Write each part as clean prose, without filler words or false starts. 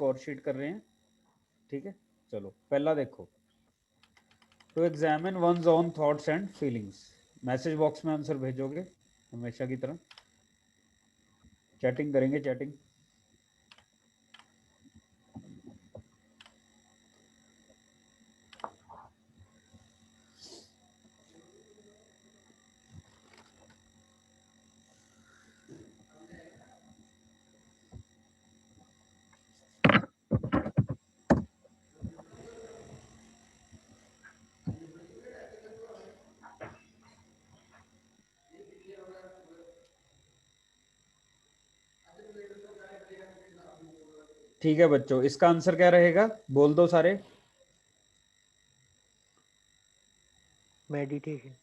और शीट कर रहे हैं, ठीक है। चलो पहला देखो, to examine one's own thoughts and feelings. Message box में आंसर भेजोगे हमेशा की तरह, चैटिंग करेंगे, चैटिंग। ठीक है बच्चों, इसका आंसर क्या रहेगा, बोल दो सारे। मेडिटेशन।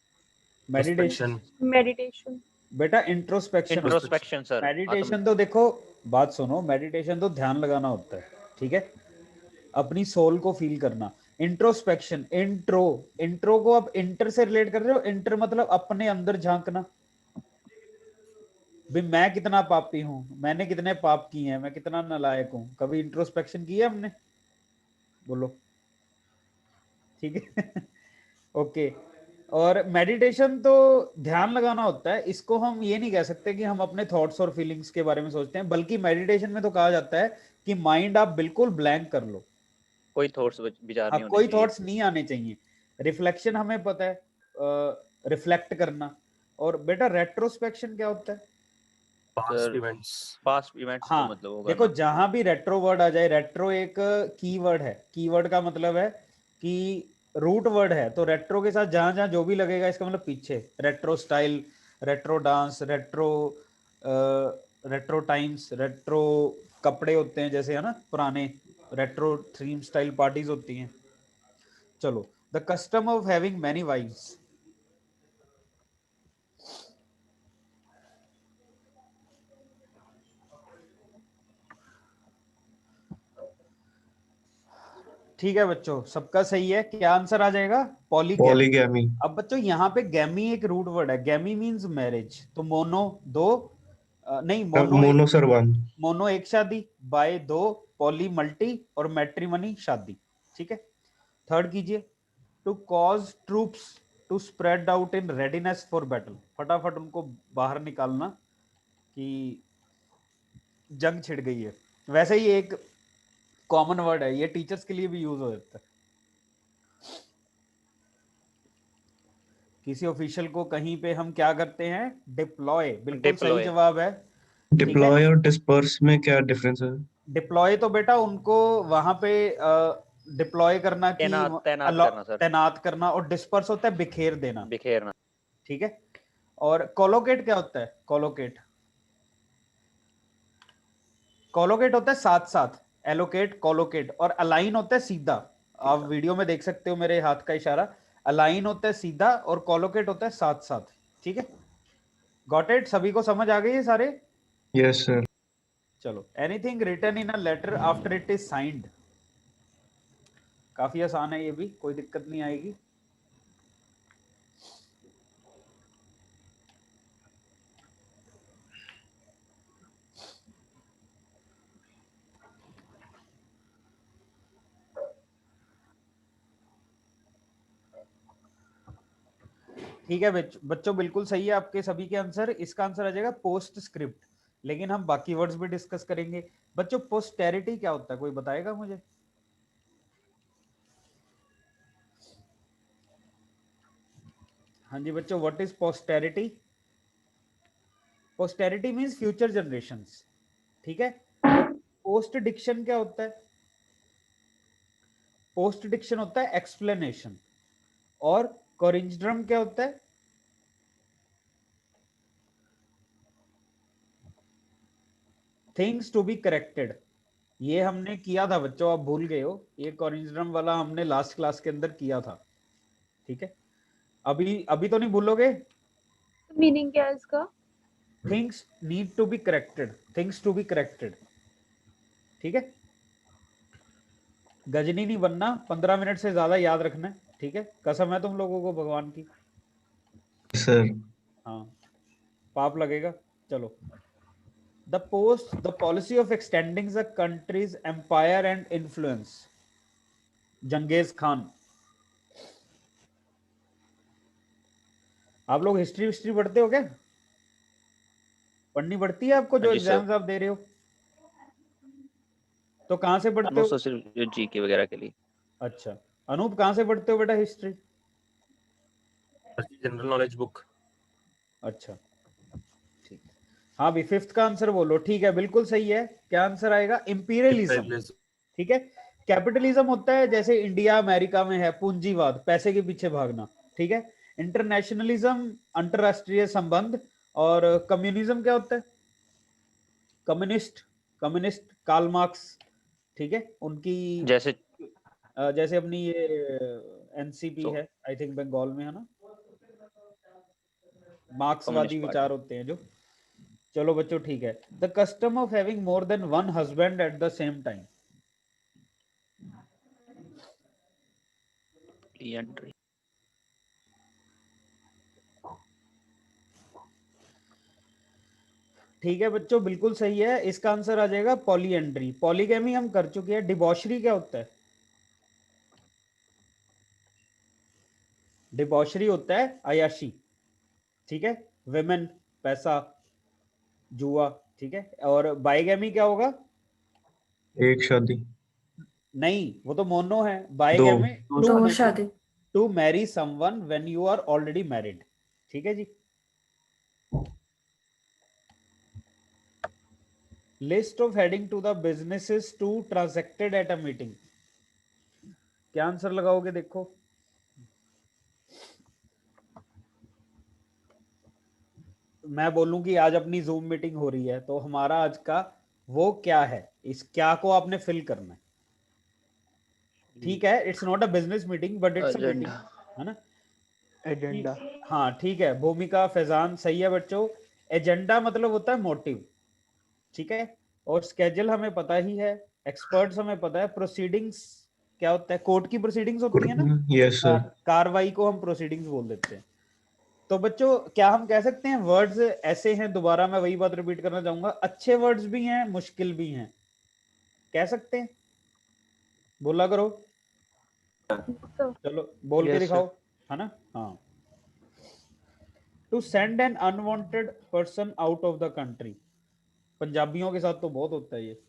मेडिटेशन। मेडिटेशन। बेटा इंट्रोस्पेक्शन। Introspection sir. मेडिटेशन तो देखो, बात सुनो, मेडिटेशन तो ध्यान लगाना होता है, ठीक है, अपनी सोल को फील करना। इंट्रोस्पेक्शन, इंट्रो, इंट्रो को आप इंटर से रिलेट कर रहे हो। इंटर मतलब अपने अंदर झांकना, भी मैं कितना पापी हूं, मैंने कितने पाप किए हैं, मैं कितना नालायक हूं। कभी इंट्रोस्पेक्शन किया हमने, बोलो, ठीक है। ओके। और मेडिटेशन तो ध्यान लगाना होता है, इसको हम ये नहीं कह सकते कि हम अपने थॉट्स और फीलिंग्स के बारे में सोचते हैं, बल्कि मेडिटेशन में तो कहा जाता है कि माइंड आप बिल्कुल ब्लैंक कर लो, कोई थॉट्स विचार हाँ नहीं होने कोई चाहिए। थॉट्स नहीं आने चाहिए। रिफ्लेक्शन हमें पता है, रिफ्लेक्ट करना। और बेटा रेट्रोस्पेक्शन क्या होता है? पास्ट इवेंट्स हाँ को मतलब वो देखो, करना। जहां भी रेट्रो वर्ड आ जाए, रेट्रो एक कीवर्ड है, कीवर्ड का मतलब है कि रूट वर्ड है, तो रेट्रो के साथ जहां जहां जो भी लगेगा इसका मतलब पीछे। Retro style, retro dance, retro retro times, retro कपड़े होते हैं जैसे, है ना, पुराने। रेट्रो थीम स्टाइल पार्टीज होती हैं। चलो, the custom of having many wifes. ठीक है बच्चों, सबका सही है, क्या आंसर आ जाएगा? पॉलीगैमी। अब बच्चों यहाँ पे गैमी एक रूट वर्ड है, गैमी मींस मैरिज, तो मोनो दो, नहीं मोनो सर वन। मोनो एक शादी, बाय दो, पॉली मल्टी, और मैट्रिमनी शादी, ठीक है। थर्ड कीजिए, to cause troops to spread out in readiness for battle. फटाफट उनको बाहर निकालना कि जंग छिड़ गई है। वैसे ही एक कॉमन वर्ड है, ये टीचर्स के लिए भी यूज हो जाता है। किसी ऑफिशियल को कहीं पे हम क्या करते हैं? डिप्लॉय। बिल्कुल सही जवाब है। डिप्लॉय और डिस्पर्स में क्या डिफरेंस है? डिप्लॉय तो बेटा उनको वहां पे डिप्लॉय करना कि तैनात करना, और डिस्पर्स होता है बिखेर देना, बिखेरना, ठीक है। और कोलोकेट क्या होता है? कोलोकेट, कोलोकेट होता है साथ साथ, एलोकेट, कोलोकेट। और अलाइन होता है सीधा। आप वीडियो में देख सकते हो मेरे हाथ का इशारा, अलाइन होता है सीधा और कोलोकेट होता है साथ साथ, ठीक है। Got it? सभी को समझ आ गई है सारे? Yes sir. चलो, anything written in a letter after it is signed. काफी आसान है ये भी, कोई दिक्कत नहीं आएगी। ठीक है बच्चों, बिल्कुल सही है आपके सभी के आंसर। इसका आंसर आ जाएगा पोस्ट स्क्रिप्ट, लेकिन हम बाकी वर्ड्स भी डिस्कस करेंगे। बच्चों पोस्टेरिटी क्या होता है, कोई बताएगा मुझे? हाँ जी बच्चों, what is posterity? Posterity means future generations, ठीक है। पोस्ट डिक्शन क्या होता है? पोस्ट डिक्शन होता है एक्सप्लेनेशन। और कोरिंजड्रम क्या होता है? Things to be corrected. ये हमने किया था बच्चों, आप भूल गए हो, ये कोरिंजड्रम वाला हमने लास्ट क्लास के अंदर किया था, ठीक है। अभी तो नहीं भूलोगे? मीनिंग क्या है इसका? Things need to be corrected, things to be corrected, ठीक है। गजनी नहीं बनना, 15 मिनट से ज्यादा याद रखना है, ठीक है। कसम है तुम लोगों को भगवान की। सर। हाँ, पाप लगेगा। चलो, the policy of extending the country's empire and influence. जंगेज Khan. आप लोग हिस्ट्री पढ़ते हो क्या? पढ़नी पड़ती है आपको जो हाँ जी सर। एग्जाम्स आप दे रहे हो? तो कहाँ से पढ़ते अनु हो? सर सिर्फ जीके वगैरह के लिए। अच्छा, अनूप कहाँ से पढ़ते हो बेटा हिस्ट्री? General knowledge book. अच्छा ठीक है। हाँ भी फिफ्थ का आंसर बोलो। ठीक है, बिल्कुल सही है। क्या आंसर आएगा? इंपीरियलिज्म। ठीक है, कैपिटलिज्म होता है जैसे इंडिया अमेरिका में है पूंजीवाद, पैसे के पीछे भागना। ठीक है, इंटरनेशनलिज्म अंतरराष्ट्रीय संबंध, और कम्युनिज्म क्या होता है? Communist Karl Marx. ठीक है, उनकी जैसे जैसे अपनी ये एनसीपी तो है, आई थिंक बंगाल में है ना, कम्युनिस्ट मार्क्सवादी पार्टी। विचार होते हैं जो। चलो बच्चों ठीक है। The custom of having more than one husband at the same time. Entry. ठीक है बच्चों, बिल्कुल सही है। इसका आंसर आ जाएगा पॉलीएंड्री। पॉलीगैमी हम कर चुके हैं। डिबॉशरी क्या होता है? डिबॉशरी होता है अयाशी। ठीक है, विमेन, पैसा, जुआ। ठीक है, और बाइगैमी क्या होगा? एक शादी। नहीं, वो तो मोनो है। दो। बाइगैमी दो शादी। To marry someone when you are already married. ठीक है जी। List of heading to the businesses to transacted at a meeting. क्या आंसर लगाओगे? देखो, मैं बोलूं कि आज अपनी जूम मीटिंग हो रही है, तो हमारा आज का वो क्या है, इस क्या को आपने फिल करना है। ठीक है, it's not a business meeting but it's a meeting, agenda. है ना? एजेंडा। हाँ ठीक है, भूमिका, फैजान सही है बच्चों। एजेंडा मतलब होता है मोटिव। ठीक है, और स्केड्यूल हमें पता ही है, एक्सपर्ट्स हमें पता है, प्रोसीडिंग्स क्या होता है? कोर्ट की प्रोसीडिंग्स होती है ना, यस सर। कार्रवाई को हम प्रोसीडिंग्स बोल देते हैं। तो बच्चों क्या हम कह सकते हैं वर्ड्स ऐसे हैं? दोबारा मैं वही बात रिपीट करना चाहूंगा, अच्छे वर्ड्स भी हैं, मुश्किल भी हैं। कह सकते हैं? बोला करो। So, चलो बोल के Yes, sir. दिखाओ, है ना? हाँ। To send an unwanted person out of the country. पंजाबियों के साथ तो बहुत होता है ये।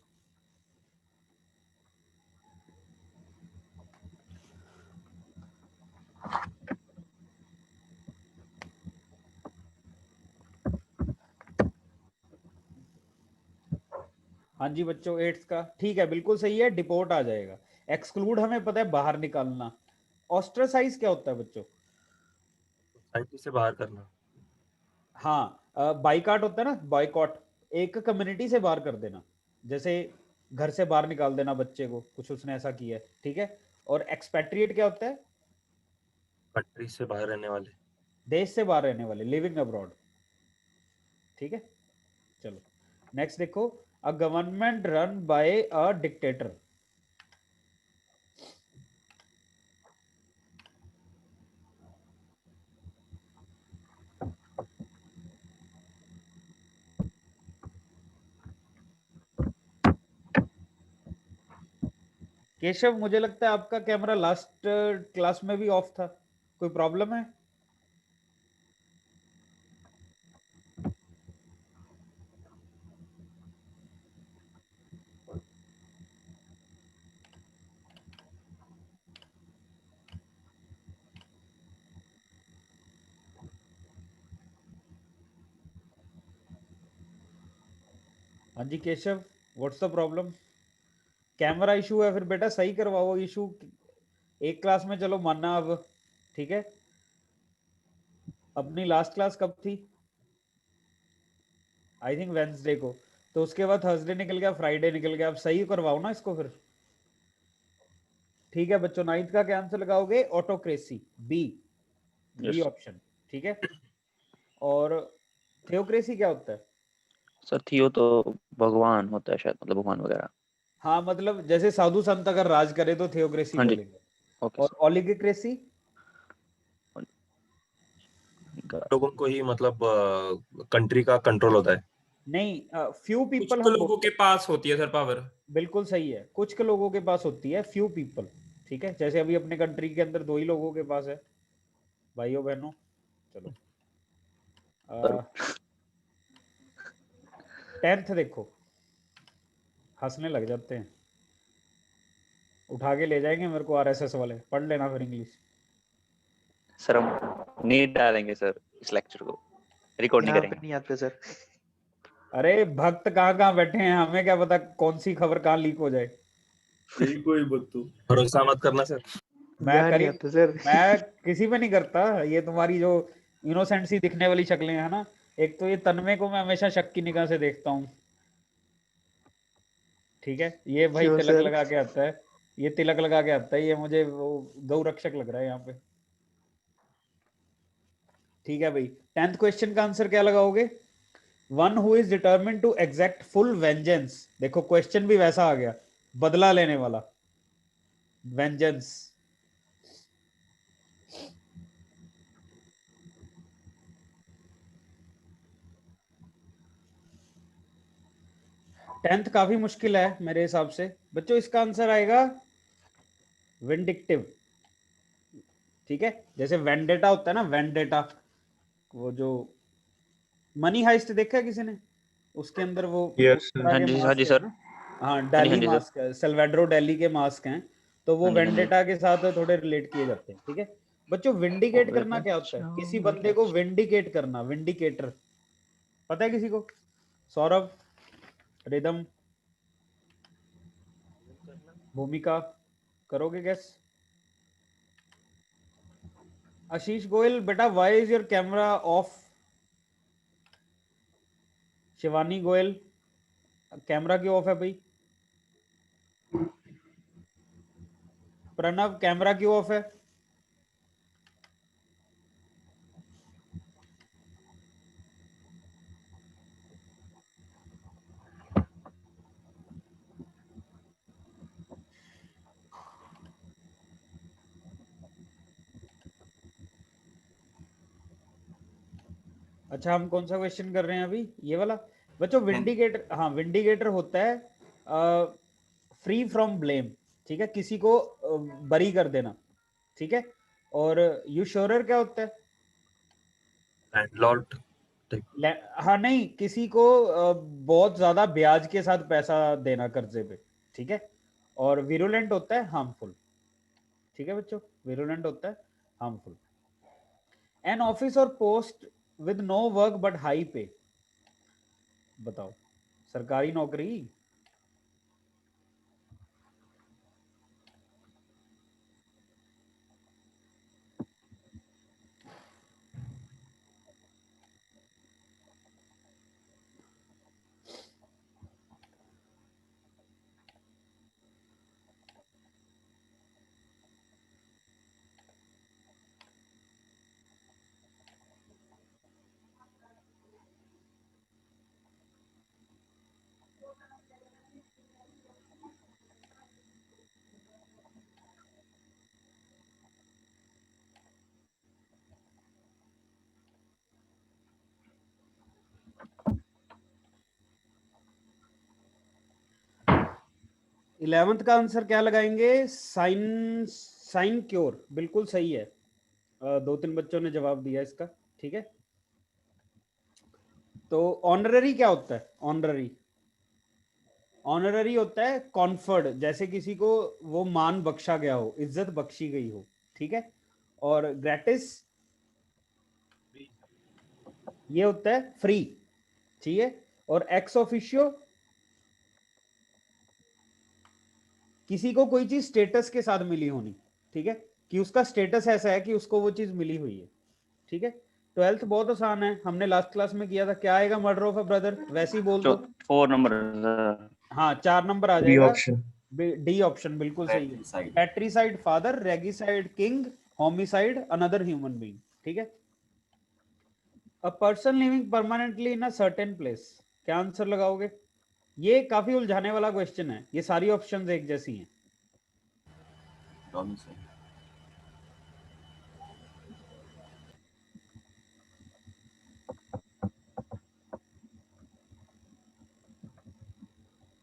हाँ जी बच्चों, एट्थ का ठीक है, बिल्कुल सही है। डिपोर्ट आ जाएगा। एक्सक्लूड हमें पता है, बाहर निकालना। ऑस्ट्रासाइज क्या होता है बच्चों? सोसाइटी से बाहर करना। हाँ, बाइकआउट होता है ना, बाइकआउट, एक कम्युनिटी से बाहर कर देना। जैसे घर से बाहर निकाल देना बच्चे को, कुछ उसने ऐसा किया है। ठीक है, और एक्सपेट्रिएट क्या होता है? कंट्री से बाहर रहने वाले। देश से बाहर रहने वाले, लिविंग अब्रॉड। ठीक है, चलो नेक्स्ट देखो। A government run by a dictator. Keshav, मुझे लगता है आपका कैमरा लास्ट क्लास में भी ऑफ था, कोई प्रॉब्लम है? हाँ जी Keshav, what's the problem? Camera issue है? फिर बेटा सही करवाओ इशू। एक क्लास में चलो माना अब। ठीक है, अपनी लास्ट क्लास कब थी? आई थिंक वेंसडे को। तो उसके बाद थर्सडे निकल गया, फ्राइडे निकल गया। अब सही करवाओ ना इसको फिर। ठीक है बच्चों, नाइन्थ का क्या आंसर लगाओगे? Autocracy, B, B Yes. Option. ठीक है, और थियोक्रेसी क्या होता है? सर थियो तो भगवान होता है शायद, मतलब भगवान वगैरह। हाँ मतलब जैसे साधु संत अगर राज करे तो थियोक्रेसी हाँ जी। बोलेंगे। ओके और सर। ओलिगोक्रेसी? लोगों को ही मतलब कंट्री का कंट्रोल होता है। नहीं, फ्यू कुछ पीपल तो हम लोगों के पास होती है सर पावर। बिल्कुल सही है, कुछ के लोगों के पास होती है, फ्यू पीपल। ठीक है, जैसे अभी अपने कंट्री के अंदर 2 ही लोगों के पास है, भाइयों बहनों। चलो पर 10th देखो, हंसने लग जाते हैं, उठा के ले जाएंगे मेरे को आरएसएस वाले। पढ़ लेना फिर इंग्लिश। सर हम नहीं डालेंगे सर इस लेक्चर को, रिकॉर्ड नहीं यहाँ पे करेंगे। नहीं आते सर। अरे भक्त कहाँ कहाँ बैठे हैं, हमें क्या पता कौन सी खबर कहाँ लीक हो जाए। यही कोई बत्तू। भरोसा मत करना सर। मैं यहाँ नहीं करीब आते सर। मैं किसी पे नहीं करता। ये तुम्हारी जो इनोसेंट सी दिखने वाली शक्लें हैं ना, एक तो ये तन्मय को मैं हमेशा शक की निगाह से देखता हूँ। ठीक है, ये भाई क्यों तिलक सर? लगा के आता है, ये तिलक लगा के आता है, ये मुझे वो गौ रक्षक लग रहा है यहाँ पे। ठीक है भाई, 10th क्वेश्चन का आंसर क्या लगाओगे? One who is determine to exact full vengeance. देखो क्वेश्चन भी वैसा आ गया, बदला लेने वाला, वेंजेंस। टेंथ काफी मुश्किल है मेरे हिसाब से बच्चों। इसका आंसर आएगा विंडिक्टिव। ठीक है, जैसे वेंडेटा होता है ना, वेंडेटा, वो जो मनी हाइस्ट देखा है किसी ने? उसके अंदर वो Yes, उस sir. तरह हाँ के जी, हाँ मास्क जी है सर। ना। हाँ, हाँ डाली जी सर। मास्क है, सेल्वाड्रो डाली के मास्क हैं, तो वो हाँ जी, हाँ जी। वेंडेटा के साथ थोड़े रिलेट किए जाते हैं। ठीक है बच्चों, विंडिकेट करना क्या होता है? किसी बंदे को विंडिकेट करना, विंडिकेटर पता है किसी को? सौरभ, रिदम, भूमिका, करोगे गैस? आशीष गोयल, बेटा why is your camera off? Shivani Goyal, camera क्यों ऑफ है भाई? प्रणव, कैमरा क्यों ऑफ है? अच्छा, हम कौन सा क्वेश्चन कर रहे हैं अभी? ये वाला बच्चों। विंडिकेटर, हाँ विंडिकेटर होता है फ्री फ्रॉम ब्लेम। ठीक है, किसी को बरी कर देना। ठीक है, और यूश्योरर क्या होता है? लैंडलॉर्ड। हाँ नहीं, किसी को बहुत ज्यादा ब्याज के साथ पैसा देना कर्जे पे। ठीक है, और विरुलेंट होता है हार्मफुल। ठीक है बच्चों, विरुलेंट होता है हार्मफुल। एन ऑफिस और post with no work but high pay. बताओ, सरकारी नौकरी। इलेवेंथ का आंसर क्या लगाएंगे? साइन, साइन क्योर, बिल्कुल सही है। 2-3 बच्चों ने जवाब दिया इसका। ठीक है, तो ऑनररी क्या होता है? ऑनररी, ऑनररी होता है कॉन्फर्ड, जैसे किसी को वो मान बख्शा गया हो, इज्जत बख्शी गई हो। ठीक है, और ग्रेटिस ये होता है फ्री। ठीक है, और एक्स ऑफिशियो किसी को कोई चीज स्टेटस के साथ मिली होनी। ठीक है, कि उसका स्टेटस ऐसा है कि उसको वो चीज मिली हुई है। ठीक है, 12th बहुत आसान है, हमने लास्ट क्लास में किया था। क्या आएगा मर्डर ऑफ अ ब्रदर? वैसे ही बोल दो। 4 नंबर। हाँ 4 नंबर आ B जाएगा। option. डी ऑप्शन बिल्कुल सही है। Patricide father, regicide king, homicide another human being. ठीक है, a person living permanently in a certain place. क्या आंसर लगाओगे? ये काफी उलझाने वाला क्वेश्चन है, ये सारी ऑप्शंस एक जैसी हैं।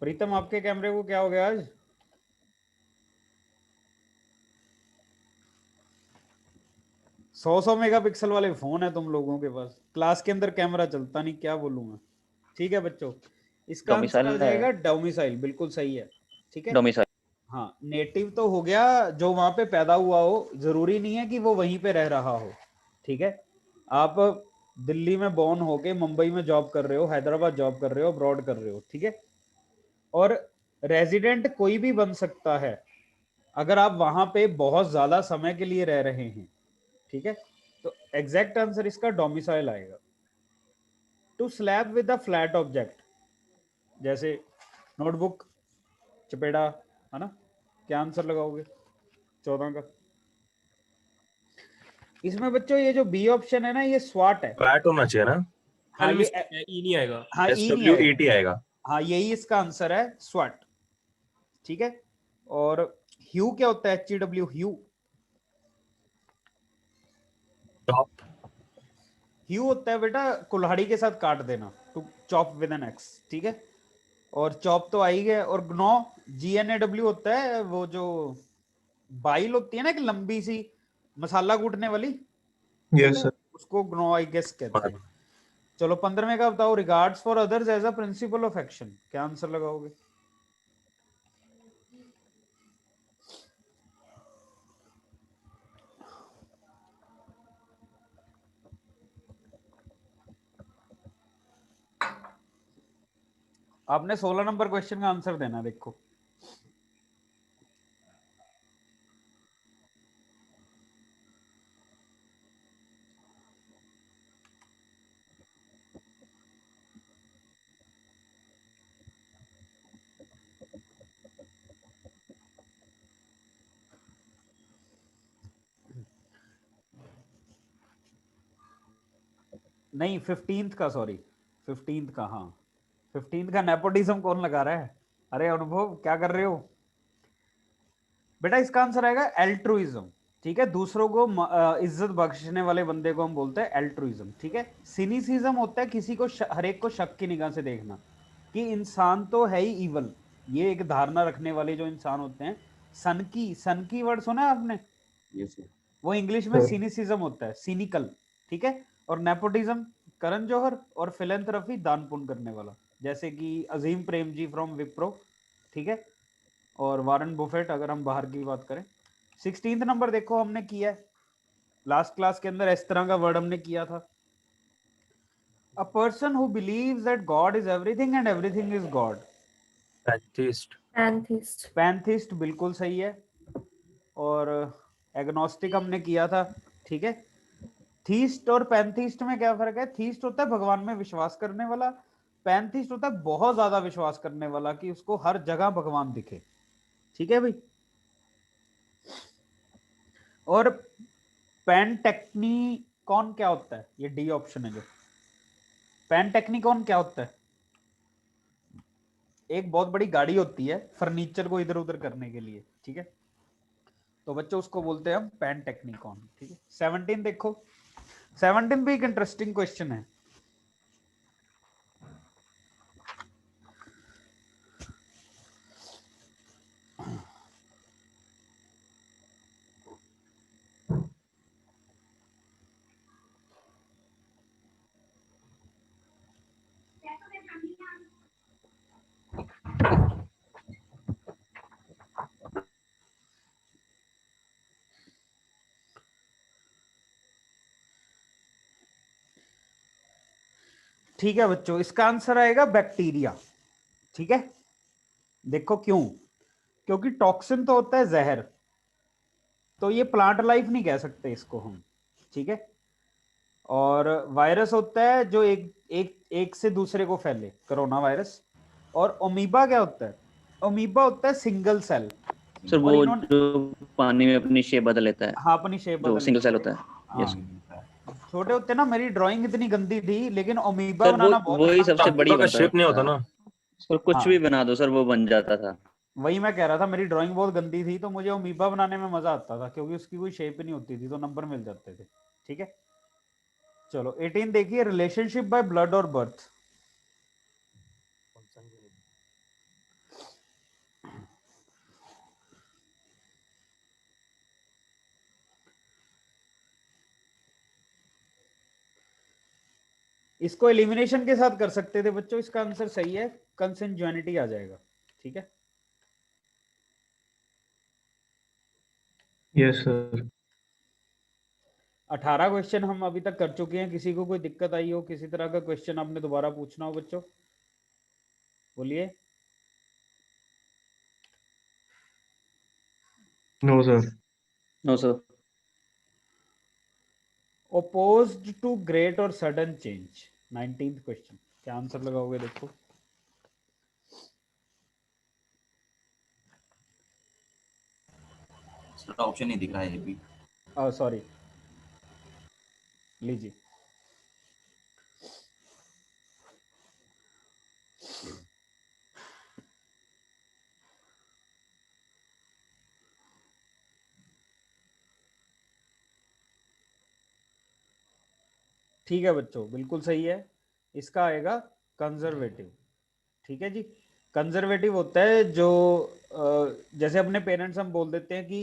प्रीतम आपके कैमरे को क्या हो गया आज? सौ मेगापिक्सल वाले फोन है तुम लोगों के पास, क्लास के अंदर कैमरा चलता नहीं, क्या बोलूं मैं। ठीक है बच्चों, इसका आंसर आ डोमिसाइल जाएगा है, डोमिसाइल, बिल्कुल सही है। ठीक है, डोमिसाइल। हाँ नेटिव तो हो गया, जो वहां पे पैदा हुआ हो, जरूरी नहीं है कि वो वहीं पे रह रहा हो। ठीक है, आप दिल्ली में बॉर्न होके मुंबई में जॉब कर रहे हो, हैदराबाद जॉब कर रहे हो, अब्रॉड कर रहे हो, ठीक है, और रेजिडेंट कोई भी बन सकता है अगर आप वहां पे बहुत ज्यादा समय के लिए रह रहे हैं। ठीक है, तो एग्जैक्ट आंसर इसका डोमिसाइल आएगा। To slap with a flat object, जैसे नोटबुक, चपेड़ा, है ना, क्या आंसर लगाओगे 14 का? इसमें बच्चों ये जो बी ऑप्शन है ना, ये स्वाट है। फ्लैट होना चाहिए ना, हाँ ये ई नहीं आएगा, हाँ ई नहीं आएगा, SWAT आएगा। हाँ यही इसका आंसर है, स्वाट। ठीक है, और ह्यू क्या होता है? HW ह्यू, टॉप। ह्यू होता है बेटा कुल्हाड़ी के साथ काट देना, to chop with an axe. ठीक है, और चॉप तो आ ही गया। और ग्नो, GNAW होता है वो जो बाइल होती है ना, एक लंबी सी मसाला कूटने वाली, ठीक यस है, सर। उसको ग्नो आई गेस कहते हैं। चलो 15वें का बताओ, regards for others as a principle of action, क्या आंसर लगाओगे? आपने 16 नंबर क्वेश्चन का आंसर देना, देखो। नहीं 15th का, सॉरी 15th का, हाँ 15th का नेपोटिज्म कौन लगा रहा है? अरे अनुभव क्या कर रहे हो बेटा? इसका आंसर आएगा एल्ट्रुइज्म। ठीक है, दूसरों को इज्जत बख्शने वाले बंदे को हम बोलते हैं एल्ट्रुइज्म। ठीक है, सिनिसिज्म होता है किसी को हर एक को शक की निगाह से देखना कि इंसान तो है ही इवल, ये एक धारणा रखने वाले जो इंसान होते हैं। सन की वर्ड सुना है आपने? वो इंग्लिश में सर सिनिसिज्म होता है, सिनिकल। ठीक है, और नेपोटिज्म करण जौहर, और फिलेंथ्रफी दान पुण्य करने वाला, जैसे कि अजीम प्रेम जी फ्रॉम विप्रो। ठीक है, और वारन बुफेट, अगर हम बाहर की बात करें। 16th नंबर देखो हमने किया है लास्ट क्लास के अंदर, इस तरह का वर्ड हमने किया था, अ person who believes that God is everything and everything is God. Pantheist. Pantheist. Pantheist बिल्कुल सही है। और एग्नोस्टिक हमने किया था। ठीक है, थीस्ट और पैंथिस्ट में क्या फर्क है? थीस्ट होता है भगवान में विश्वास करने वाला, पैंथिस्ट होता है बहुत ज्यादा विश्वास करने वाला कि उसको हर जगह भगवान दिखे। ठीक है भाई, और पेंटेक्निकॉन क्या होता है? ये डी ऑप्शन है जो, पेंटेक्निकॉन क्या होता है? एक बहुत बड़ी गाड़ी होती है फर्नीचर को इधर उधर करने के लिए। ठीक है, तो बच्चों उसको बोलते हैं हम पेंटेक्निकॉन। ठीक है, 17 देखो, 17 भी एक इंटरेस्टिंग क्वेश्चन है। ठीक है बच्चों, इसका आंसर आएगा बैक्टीरिया। ठीक है, देखो क्यों? क्योंकि टॉक्सिन तो होता है जहर, तो ये प्लांट लाइफ नहीं कह सकते इसको हम। ठीक है, और वायरस होता है जो एक से दूसरे को फैले, कोरोना वायरस। और ओमीबा क्या होता है? ओमीबा होता है सिंगल सेल। सर और वो इन्होंने, जो पानी में अपनी शेप बदल लेता है, हाँ अपनी शेप जो बदल सिंगल सेल लेते होता हैं। है। यस हाँ छोटे होते ना, मेरी ड्राइंग इतनी गंदी थी, लेकिन ओमीबा सर, वो बनाना बहुत वही आसान सबसे था। बड़ी का बनता शेप नहीं होता था ना। सर, कुछ भी हाँ बना दो सर वो बन जाता था। वही मैं कह रहा था, मेरी ड्राइंग बहुत गंदी थी तो मुझे ओमीबा बनाने में मजा आता था, क्योंकि उसकी कोई शेप ही नहीं होती थी तो नंबर मिल जाते थे। ठीक है, चलो 18 देखिए, रिलेशनशिप बाय ब्लड और बर्थ। इसको एलिमिनेशन के साथ कर सकते थे बच्चों, इसका आंसर सही है, कंसेंजुइनिटी आ जाएगा। ठीक है, यस सर। 18 क्वेश्चन हम अभी तक कर चुके हैं। किसी को कोई दिक्कत आई हो, किसी तरह का क्वेश्चन आपने दोबारा पूछना हो बच्चों, बोलिए। No sir. No sir. opposed to great or sudden change, 19th question, क्या आंसर लगाओगे देखो। सर ऑप्शन नहीं दिख रहा है ये भी। सॉरी, लीजिए। ठीक है बच्चों, बिल्कुल सही है, इसका आएगा कंजर्वेटिव। ठीक है जी, कंजर्वेटिव होता है जो जैसे अपने पेरेंट्स हम बोल देते हैं कि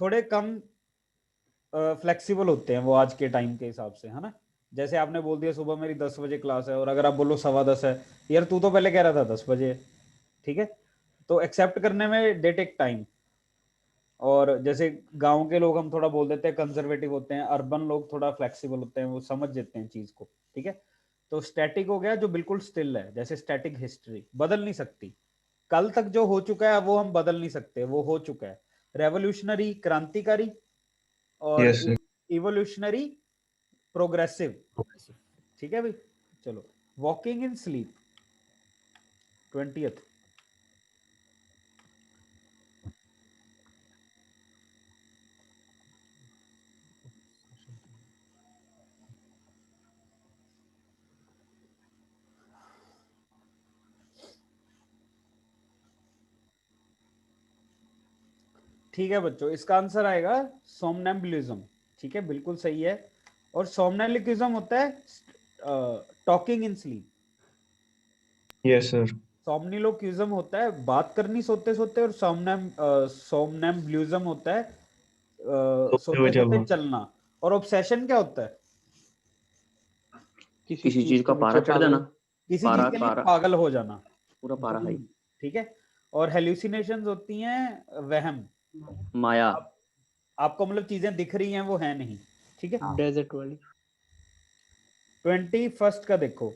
थोड़े कम फ्लेक्सिबल होते हैं वो आज के टाइम के हिसाब से, है ना। जैसे आपने बोल दिया सुबह मेरी 10 बजे क्लास है, और अगर आप बोलो 10:15 है, यार तू तो पहले कह रहा था 10 बजे। ठीक है, तो एक्सेप्ट करने में दे टेक टाइम। और जैसे गांव के लोग हम थोड़ा बोल देते हैं कंजर्वेटिव होते हैं, अर्बन लोग थोड़ा फ्लेक्सिबल होते हैं, वो समझ देते हैं चीज को। ठीक है, तो स्टैटिक हो गया जो बिल्कुल स्टिल है, जैसे स्टैटिक हिस्ट्री बदल नहीं सकती, कल तक जो हो चुका है वो हम बदल नहीं सकते, वो हो चुका है। रेवोल्यूशनरी क्रांतिकारी, और यस सर। Evolutionary progressive. ठीक है भाई, चलो। Walking in sleep, 20th। ठीक है बच्चों, इसका आंसर आएगा सोमनैम्बुलिज्म। ठीक है, बिल्कुल सही है। और सोमनैम्बुलिज्म होता है talking in sleep. Yes sir. Somniloquism होता है बात करनी सोते सोते, और सोमनैम्बुलिज्म होता है सोते हुए सोते सोते चलना। चलना। और ऑब्सेशन क्या होता है? किसी चीज का पारा चढ़ जाना। किसी पारा चीज के लिए पारा पागल हो जाना। पूरा पारा हाई। ठीक है, और हेल्यूसिनेशंस होती हैं वहम। माया। आपको मतलब चीजें दिख रही हैं, वो है नहीं। ठीक है, डेजर्ट वाली। 21st का देखो,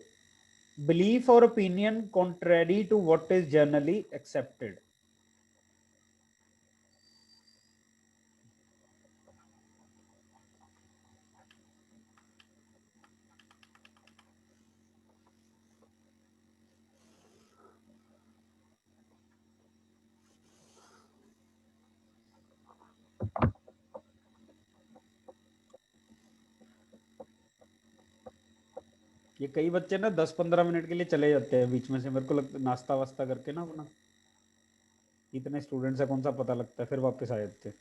बिलीफ और opinion contrary to what is generally accepted. ये कई बच्चे ना 10-15 मिनट के लिए चले जाते हैं बीच में से, मेरे को लगता है नाश्ता वास्ता करके ना अपना। इतने स्टूडेंट्स है, कौन सा पता लगता है, फिर वापस आ जाते हैं।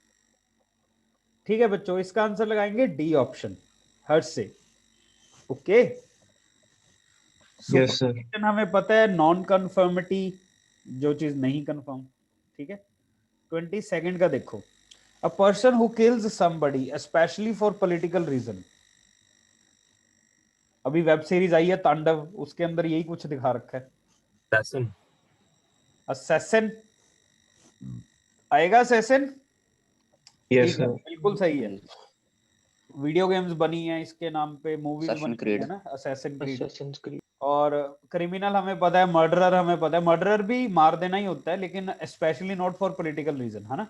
ठीक है बच्चों, इसका आंसर लगाएंगे डी ऑप्शन, हर्ट से। Okay, yes sir. सुपरस्टिशन हमें पता है नॉन कन्फर्मिटी, जो चीज नहीं कंफर्म। ठीक है, 22nd का देखो, a person who kills somebody especially for political reason. अभी वेब सीरीज आई है तांडव, उसके अंदर यही कुछ दिखा रखा है। Assassin. असैसिन आएगा, असैसिन। यस ठीक है, सर। बिल्कुल सही है। वीडियो गेम्स बनी है इसके नाम पे, मूवीज Assassin's बनी Creed. है ना, असैसिन क्रीड। Assassin's Creed। और क्रिमिनल हमें पता है, मर्डरर हमें पता है, मर्डरर भी मार देना ही होता है, लेकिन especially not for political reason, है ना।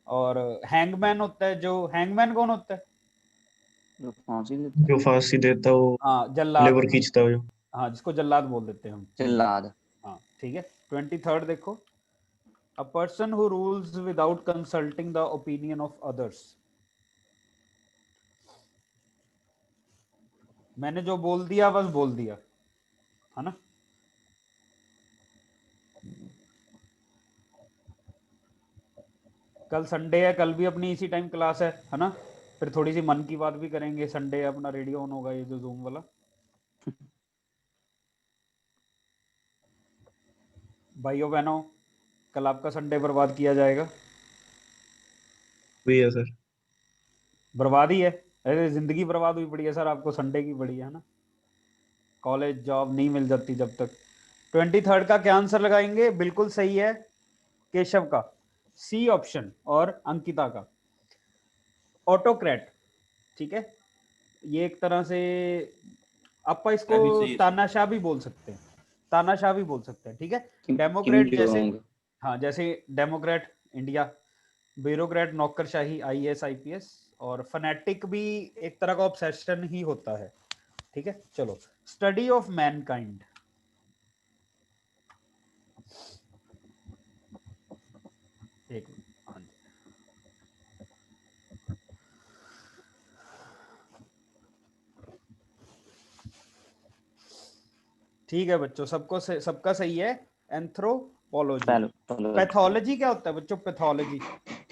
और हैंगमैन होता है, जो हैंगमैन कौन होता है? जो फांसी देता है। जो फांसी देता वो हाँ, जल्लाद। लेबर खींचता हो जो। हाँ, जिसको जल्लाद बोल देते हैं हम। जल्लाद। हाँ, ठीक है। 23rd देखो, a person who rules without consulting the opinion of others. मैंने जो बोल दिया बस बोल दिया, है ना। कल संडे है, कल भी अपनी इसी टाइम क्लास है ना। फिर थोड़ी सी मन की बात भी करेंगे, संडे अपना रेडियो ऑन होगा, ये जो जूम वाला। भाइयों बहनों, कल आपका संडे बर्बाद किया जाएगा। भी है सर। बर्बाद ही है। अरे जिंदगी बर्बाद हुई पड़ी है सर, आपको संडे की पड़ी है ना, कॉलेज जॉब नहीं मिल जाती जब तक। 23rd का क्या आंसर लगाएंगे? बिल्कुल सही है केशव का, सी ऑप्शन, और अंकिता का ऑटोक्रेट। ठीक है, ये एक तरह से आपा इसको अभी सही है सर। तानाशाह भी बोल सकते हैं, तानाशाह भी बोल सकते हैं। ठीक है, किम डेमोक्रेट जैसे, जोंग। हाँ जैसे डेमोक्रेट इंडिया, ब्यूरोक्रेट नौकरशाही आईएएस आईपीएस, और फनेटिक भी एक तरह का ऑब्सेशन ही होता है। ठीक है, चलो, स्टडी ऑफ मैनकाइंड। एक मिनट, हाँ जी। ठीक है बच्चों, सबका सही है। एंथ्रोपोलॉजी। पैथोलॉजी क्या होता है बच्चों? Pathology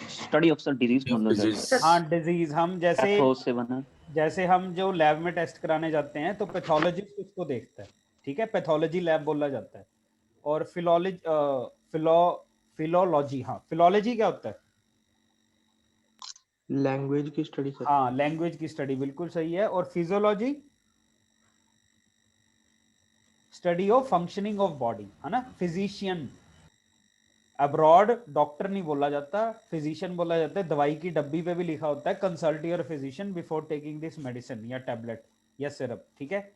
study of sir disease मतलब Disease. सर हाँ डिजीज। हम जैसे पैथो से बना। जैसे हम जो लैब में टेस्ट कराने जाते हैं तो पैथोलॉजिस्ट उसको देखता है। ठीक है, पैथोलॉजी लैब बोला जाता है। और फिलोलॉजी, हाँ फिलोलॉजी क्या होता है? लैंग्वेज की स्टडी सर। हाँ लैंग्वेज की स्टडी, बिल्कुल सही है। और physiology study of functioning of body, है ना। फिजिशियन, अब्रॉड डॉक्टर नहीं बोला जाता, फिजिशियन बोला जाता है। दवाई की डब्बी पे भी लिखा होता है consult your physician before taking this medicine या टैबलेट या सिरप। ठीक है,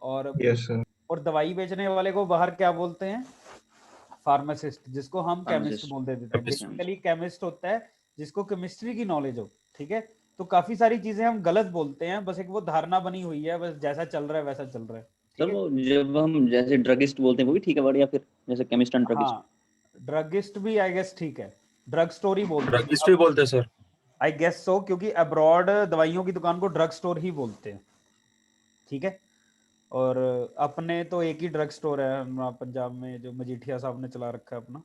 और Yes, sir. दवाई बेचने वाले को बाहर क्या बोलते हैं? फार्मासिस्ट, जिसको हम केमिस्ट Pharmacist. बोल देते हैं। Chemist. बेसिकली केमिस्ट होता है जिसको केमिस्ट्री की नॉलेज हो। ठीक है, तो काफी सारी चीजें हम गलत बोलते हैं, बस एक वो धारणा बनी हुई है, बस जैसा चल रहा है वैसा चल रहा है। सर ठीक है, वो जब हम जैसे ड्रगिस्ट बोलते हैं वो भी ठीक है वर्ड, या फिर जैसे केमिस्ट एंड ड्रगिस्ट? हाँ ड्रगिस्ट भी आई गेस ठीक है, ड्रग स्टोर ही बोलते हैं ड्रगिस्ट भी बोलते हैं सर। आई गेस सो, क्योंकि अब्रॉड दवाइयों की दुकान को ड्रग स्टोर ही बोलते हैं। ठीक है, और अपने तो एक ही ड्रग स्टोर है हमारा पंजाब में, जो मजीठिया साहब ने चला रखा है अपना।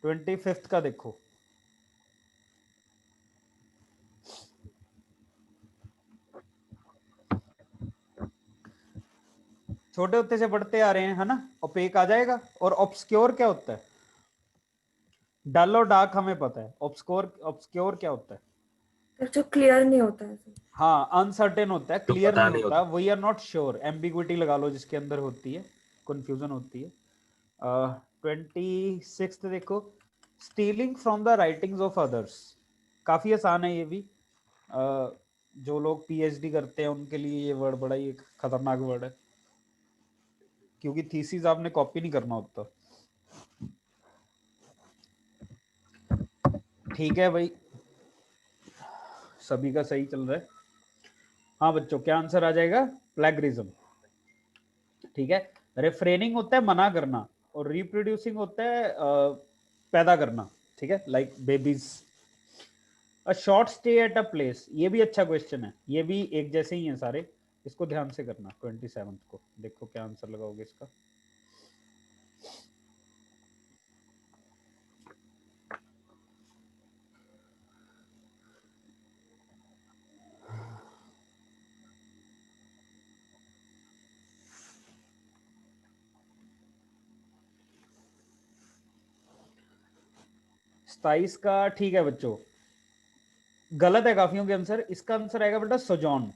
25th का देखो, छोटे होते से बढ़ते आ रहे हैं, है ना। ओपेक आ जाएगा। और ऑब्सक्योर क्या होता है? डल और डार्क हमें पता है, ऑब्सक्योर क्या होता है? सर जो क्लियर नहीं होता है सर। हाँ अनसर्टेन होता है, तो क्लियर पता नहीं नहीं होता, we are not sure, ambiguity लगा लो जिसके अंदर होती है, कंफ्यूजन होती है। 26th देखो, stealing from the writings of others. काफी आसान है ये भी। जो लोग पीएचडी करते हैं उनके लिए ये वर्ड बड़ा ही एक खतरनाक वर्ड है, क्योंकि थीसिस आपने कॉपी नहीं करना होता। ठीक है भाई, सभी का सही चल रहा है। हाँ बच्चों, क्या आंसर आ जाएगा? प्लेगरिज्म। ठीक है, रेफ्रेनिंग होता है मना करना, और रिप्रोड्यूसिंग होता है पैदा करना। ठीक है, like babies. A short stay at a place, ये भी अच्छा क्वेश्चन है, ये भी एक जैसे ही हैं सारे, इसको ध्यान से करना। 27th को देखो क्या आंसर लगाओगे इसका। सताइस का ठीक है बच्चों, गलत है काफियों के आंसर। इसका आंसर आएगा बेटा सोजॉन।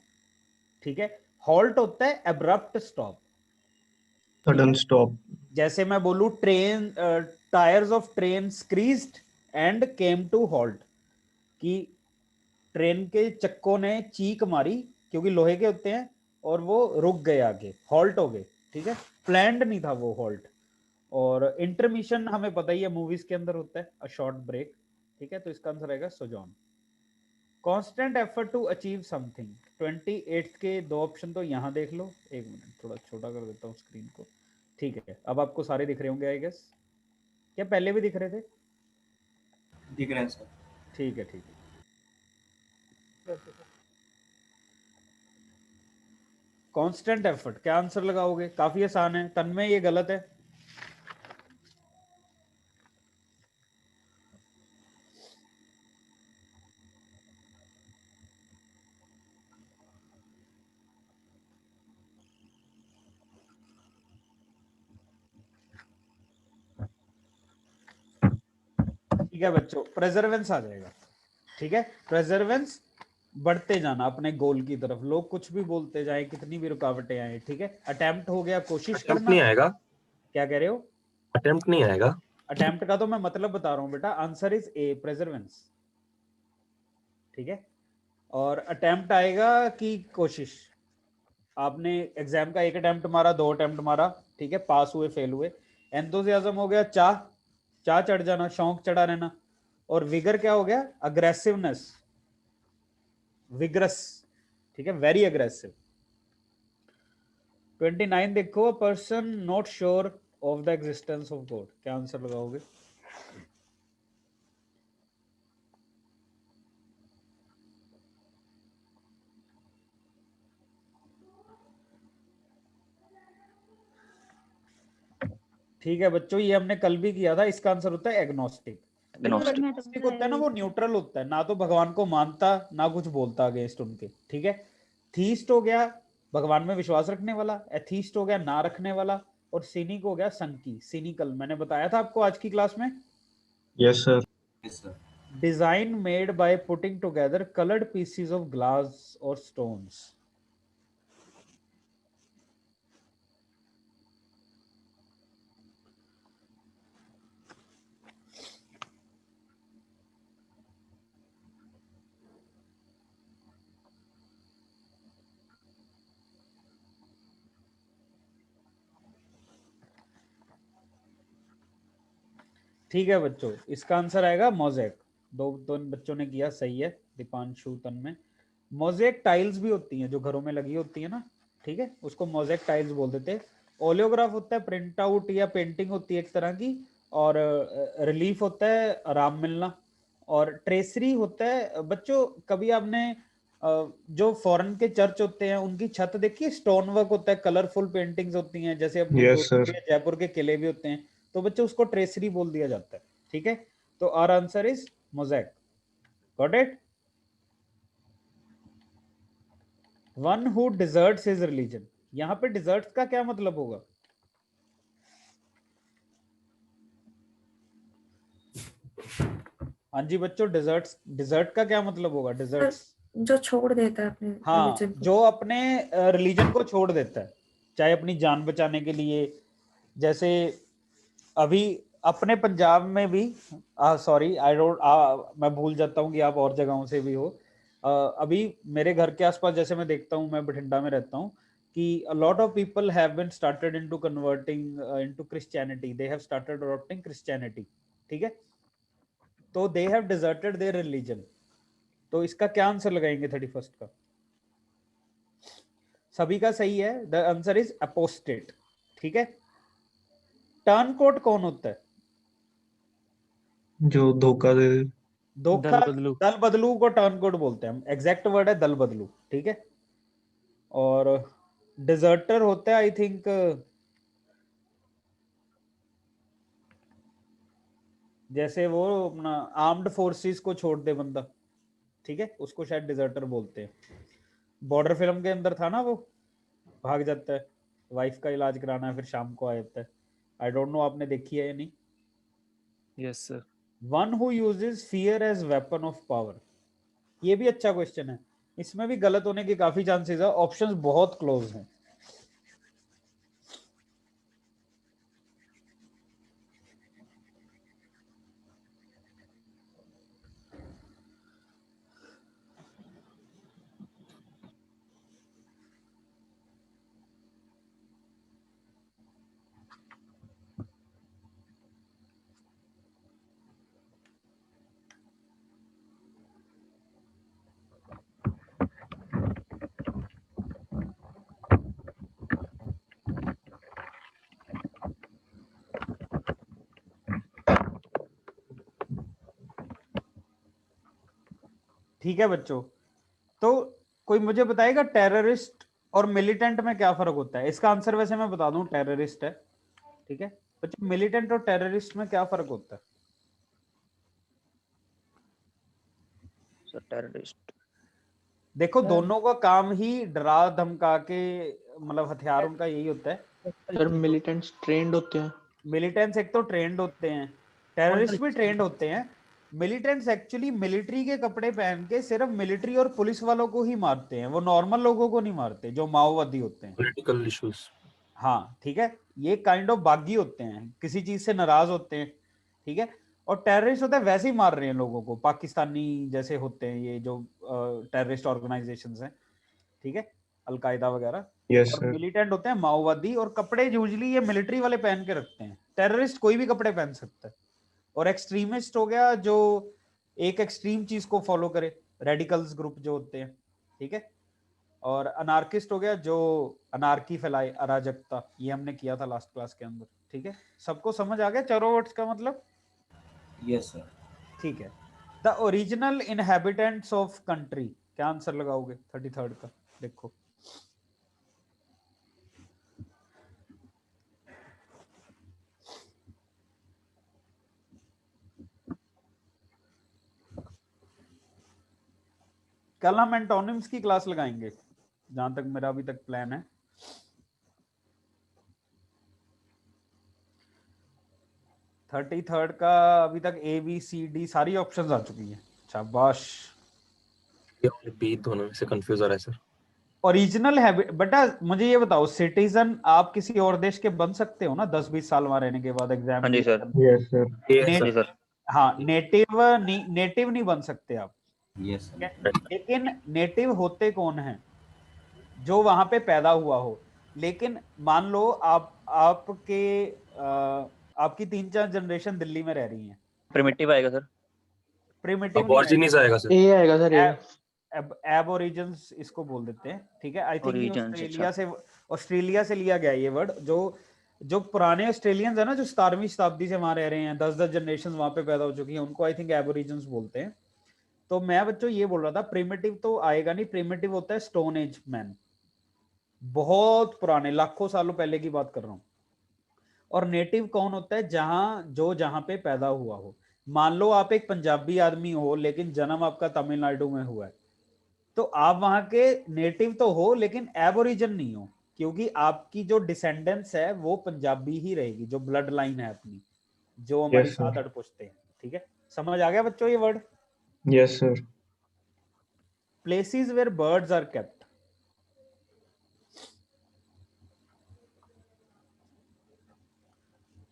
ठीक है, हॉल्ट होता है एब्रप्ट स्टॉप। Sudden stop. जैसे मैं बोलूं train, tyres of train screeched and came to halt, कि ट्रेन के चक्कों ने चीख मारी, क्योंकि लोहे के होते हैं, और वो रुक गए, आगे हॉल्ट हो गए। ठीक है, प्लैंड नहीं था वो हॉल्ट। और इंटरमिशन हमें पता ही है, मूवीज के अंदर होता है, अ शॉर्ट ब्रेक। ठीक है, तो इसका आंसर आएगा sojourn. Constant effort to achieve something. 28th के दो ऑप्शन तो यहाँ देख लो। एक मिनट, थोड़ा छोटा कर देता हूँ स्क्रीन को। ठीक है, अब आपको सारे दिख रहे होंगे आई गेस, क्या पहले भी दिख रहे थे? दिख रहे हैं सर। ठीक है, ठीक है। कांस्टेंट एफर्ट, क्या आंसर लगाओगे? काफी आसान है, तन्मय ये गलत है। ठीक है बच्चों, प्रेजर्वेंस आ जाएगा। ठीक है, प्रेजर्वेंस बढ़ते जाना अपने गोल की तरफ, लोग कुछ भी बोलते जाए, कितनी भी रुकावटें आए, ठीक है। अटेम्प्ट हो गया, कोशिश अटेम्प्ट करना। नहीं आएगा, क्या कह रहे हो? अटेम्प्ट नहीं आएगा। अटेम्प्ट का तो मैं मतलब बता रहा हूँ बेटा, आंसर इज ए, प्रेजर्वेंस, ठीक है। और अटेम्प्ट आएगा कि कोशिश, आपने एग्जाम का एक अटेम्प्ट मारा, 2 अटेम्प्ट मारा, ठीक है, पास हुए फेल हुए। एंथुसियाज्म हो गया चाह, चाह चढ़ जाना, शौक चढ़ा रहना। और विगर क्या हो गया? अग्रेसिवनेस, विग्रस, ठीक है, वेरी अग्रेसिव। 29 देखो, person not sure of the existence of God, क्या आंसर लगाओगे? ठीक है बच्चों, ये हमने कल भी किया था, इसका आंसर होता है एग्नोस्टिक। Agnostic. एग्नोस्टिक होता है ना, वो न्यूट्रल होता है, ना तो भगवान को मानता ना कुछ बोलता अगेंस्ट उनके, ठीक है। थीस्ट हो गया भगवान में विश्वास रखने वाला, एथीस्ट हो गया ना रखने वाला, और सिनिक हो गया संकी, सिनिकल। मैंने बताया था आपको आज की क्लास में, Yes, sir. Yes, sir. Design made by putting together coloured pieces of glass और स्टोन्स। ठीक है बच्चों, इसका आंसर आएगा मोज़ेक। दो बच्चों ने किया, सही है, दीपांशु, तन्मय। मोज़ेक टाइल्स भी होती हैं जो घरों में लगी होती है ना, ठीक है, उसको मोज़ेक टाइल्स बोल देते हैं। ओलियोग्राफ होता है प्रिंट आउट या पेंटिंग होती है एक तरह की, और रिलीफ होता है आराम मिलना, और ट्रेसरी होता है बच्चों, कभी आपने जो फॉरेन के चर्च होते हैं उनकी छत देखी, स्टोन वर्क होता है, कलरफुल पेंटिंग्स होती हैं, जैसे अपने Yes, sir. जोधपुर या जयपुर के किले भी होते हैं, तो बच्चों उसको ट्रेसरी बोल दिया जाता है, ठीक है। तो our answer is mosaic, got it. One who deserts his religion, यहाँ पे डिजर्ट्स का क्या मतलब होगा? हाँ जी बच्चों, डिजर्ट का क्या मतलब होगा? डिजर्ट्स, जो छोड़ देता है अपने हाँ, religion को। जो अपने रिलीजन को छोड़ देता है, चाहे अपनी जान बचाने के लिए। जैसे अभी अपने पंजाब में भी, सॉरी आई डोंट, मैं भूल जाता हूँ कि आप और जगहों से भी हो। अभी मेरे घर के आसपास जैसे मैं देखता हूँ, मैं बठिंडा में रहता हूँ, कि a lot of people have been started into converting into Christianity, they have started adopting Christianity, ठीक है। तो they have deserted their religion, तो इसका क्या आंसर लगाएंगे 31st का? सभी का सही है, द आंसर इज अपोस्टेट, ठीक है। टर्न कोट कौन होता है? जो धोखा दे दे। धोखा, दल बदलू को टर्न कोट बोलते हैं हम, एग्जैक्ट वर्ड है दल बदलू, ठीक है। और डिजर्टर होता है आई थिंक, जैसे वो अपना आर्म्ड फोर्सेस को छोड़ दे बंदा, ठीक है, उसको शायद डिजर्टर बोलते हैं। बॉर्डर फिल्म के अंदर था ना, वो भाग जाता है, वाइफ का इलाज कराना है, फिर शाम को आ जाता है। आई डोंट नो आपने देखी है या नहीं। Yes sir. One who uses fear as weapon of power, ये भी अच्छा क्वेश्चन है, इसमें भी गलत होने के काफी चांसेस है, ऑप्शंस बहुत क्लोज हैं। ठीक है बच्चों, तो कोई मुझे बताएगा टेररिस्ट और मिलिटेंट में क्या फर्क होता है? इसका आंसर वैसे मैं बता दूं, टेररिस्ट है, ठीक है बच्चों। मिलिटेंट और टेररिस्ट में क्या फर्क होता है? So terrorist. देखो दोनों का काम ही डरा धमका के, मतलब हथियार उनका यही होता है। सर मिलिटेंट्स ट्रेंड होते हैं। मिलिटेंट्स एक तो ट्रेंड होते हैं, टेररिस्ट भी ट्रेंड होते हैं, मिलिटेंट्स एक्चुअली मिलिट्री के कपड़े पहन के सिर्फ मिलिट्री और पुलिस वालों को ही मारते हैं, वो नॉर्मल लोगों को नहीं मारते जो माओवादी होते हैं। Political issues. हाँ ठीक है, ये काइंड ऑफ बागी होते हैं, किसी चीज से नाराज होते हैं, ठीक है। और टेररिस्ट होते हैं वैसे ही मार रहे हैं लोगों को, पाकिस्तानी जैसे होते हैं ये जो टेररिस्ट ऑर्गेनाइजेशंस हैं, ठीक है, अलकायदा वगैरह। Yes, और sir. मिलिटेंट होते हैं माओवादी, और कपड़े यूजुअली ये मिलिट्री वाले पहन के रखते हैं। टेररिस्ट कोई भी कपड़े पहन सकता है। और एक्सट्रीमिस्ट हो गया जो एक एक्सट्रीम चीज को फॉलो करे, रेडिकल्स ग्रुप जो होते हैं, ठीक है। और अनार्किस्ट हो गया जो अनार्की फैलाए, अराजकता, ये हमने किया था लास्ट क्लास के अंदर, ठीक है। सबको समझ आ गया चारों वर्ड्स का मतलब? Yes sir. ठीक है। The original inhabitants of country, क्या आंसर लगाओगे 33rd का? देखो कल हम एंटोनिम्स की क्लास लगाएंगे, जहां तक मेरा अभी तक प्लान है। थर्टी थर्ड का अभी तक ABCD सारी ऑप्शंस आ चुकी हैं। शाबाश। बी दोनों में से कंफ्यूज हो रहा है सर। ओरिजिनल है बेटा। मुझे ये बताओ, सिटीजन आप किसी और देश के बन सकते हो ना 10-20 साल वहां रहने के बाद एग्जाम? हाँ जी सर। Yes, sir. हाँ जी सर। हाँ, नेटिव नहीं बन सकते आप, यस ठीक है? लेकिन नेटिव होते कौन है? जो वहां पे पैदा हुआ हो। लेकिन मान लो आपकी 3-4 जनरेशन दिल्ली में रह रही हैं, प्रिमिटिव आएगा सर। प्रिमिटिव अब नहीं ऑरिजिनिस आएगा सर। A आएगा सर, A. एबोरिजिन्स इसको बोल देते हैं, ठीक है। आई थिंक ये Origins, ऑस्ट्रेलिया से लिया गया ये वर्ड। जो पुराने ऑस्ट्रेलियंस है ना, जो 17वीं शताब्दी से वहां रह रहे हैं, 10-10 जनरेशन वहां पे पैदा हो चुकी हैं, उनको आई थिंक एबोरिजिन्स बोलते हैं। तो मैं बच्चों ये बोल रहा था, प्रिमिटिव तो आएगा नहीं। प्रिमिटिव होता है स्टोन एज मैन, बहुत पुराने, लाखों सालों पहले की बात कर रहा हूँ। और नेटिव कौन होता है? जहां पे पैदा हुआ हो। मान लो आप एक पंजाबी आदमी हो, लेकिन जन्म आपका तमिलनाडु में हुआ है, तो आप वहां के नेटिव तो हो लेकिन एबोरिजिन नहीं हो, क्योंकि आपकी जो डिसेंडेंस है वो पंजाबी ही रहेगी, जो ब्लड लाइन है अपनी, जो हमारी Yes, sir. साथ अड़ पुछते हैं, ठीक है। समझ आ गया बच्चों ये word? Yes, sir. Places where birds are kept.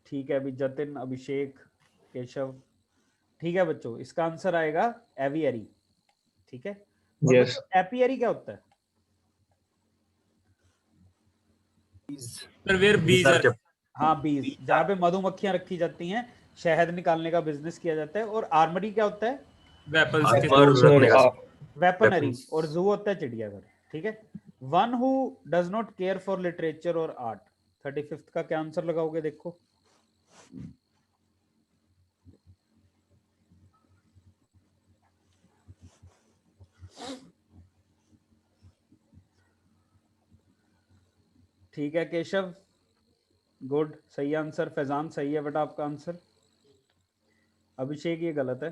ठीक है, अभी जतिन, अभिषेक, केशव, ठीक है बच्चों, इसका आंसर आएगा एवियरी, ठीक है। और Yes. बच्चों एपियरी क्या होता है? सर वेयर बीज आर हाँ, बीज, जहाँ पे मधुमक्खियां रखी जाती हैं, शहद निकालने का बिजनेस किया जाता है। और आर्मरी क्या होता है? वेपन्स के आर्मर रखने का सर। वेपनरी। Weapons. और जू होता है चिड़ियाघर, ठीक है। One who does not care for literature और आर्ट, 35th का क्या आंसर लगाओगे? देखो ठीक है केशव, गुड, सही आंसर। फैजान सही है बेटा आपका आंसर। अभिषेक ये गलत है,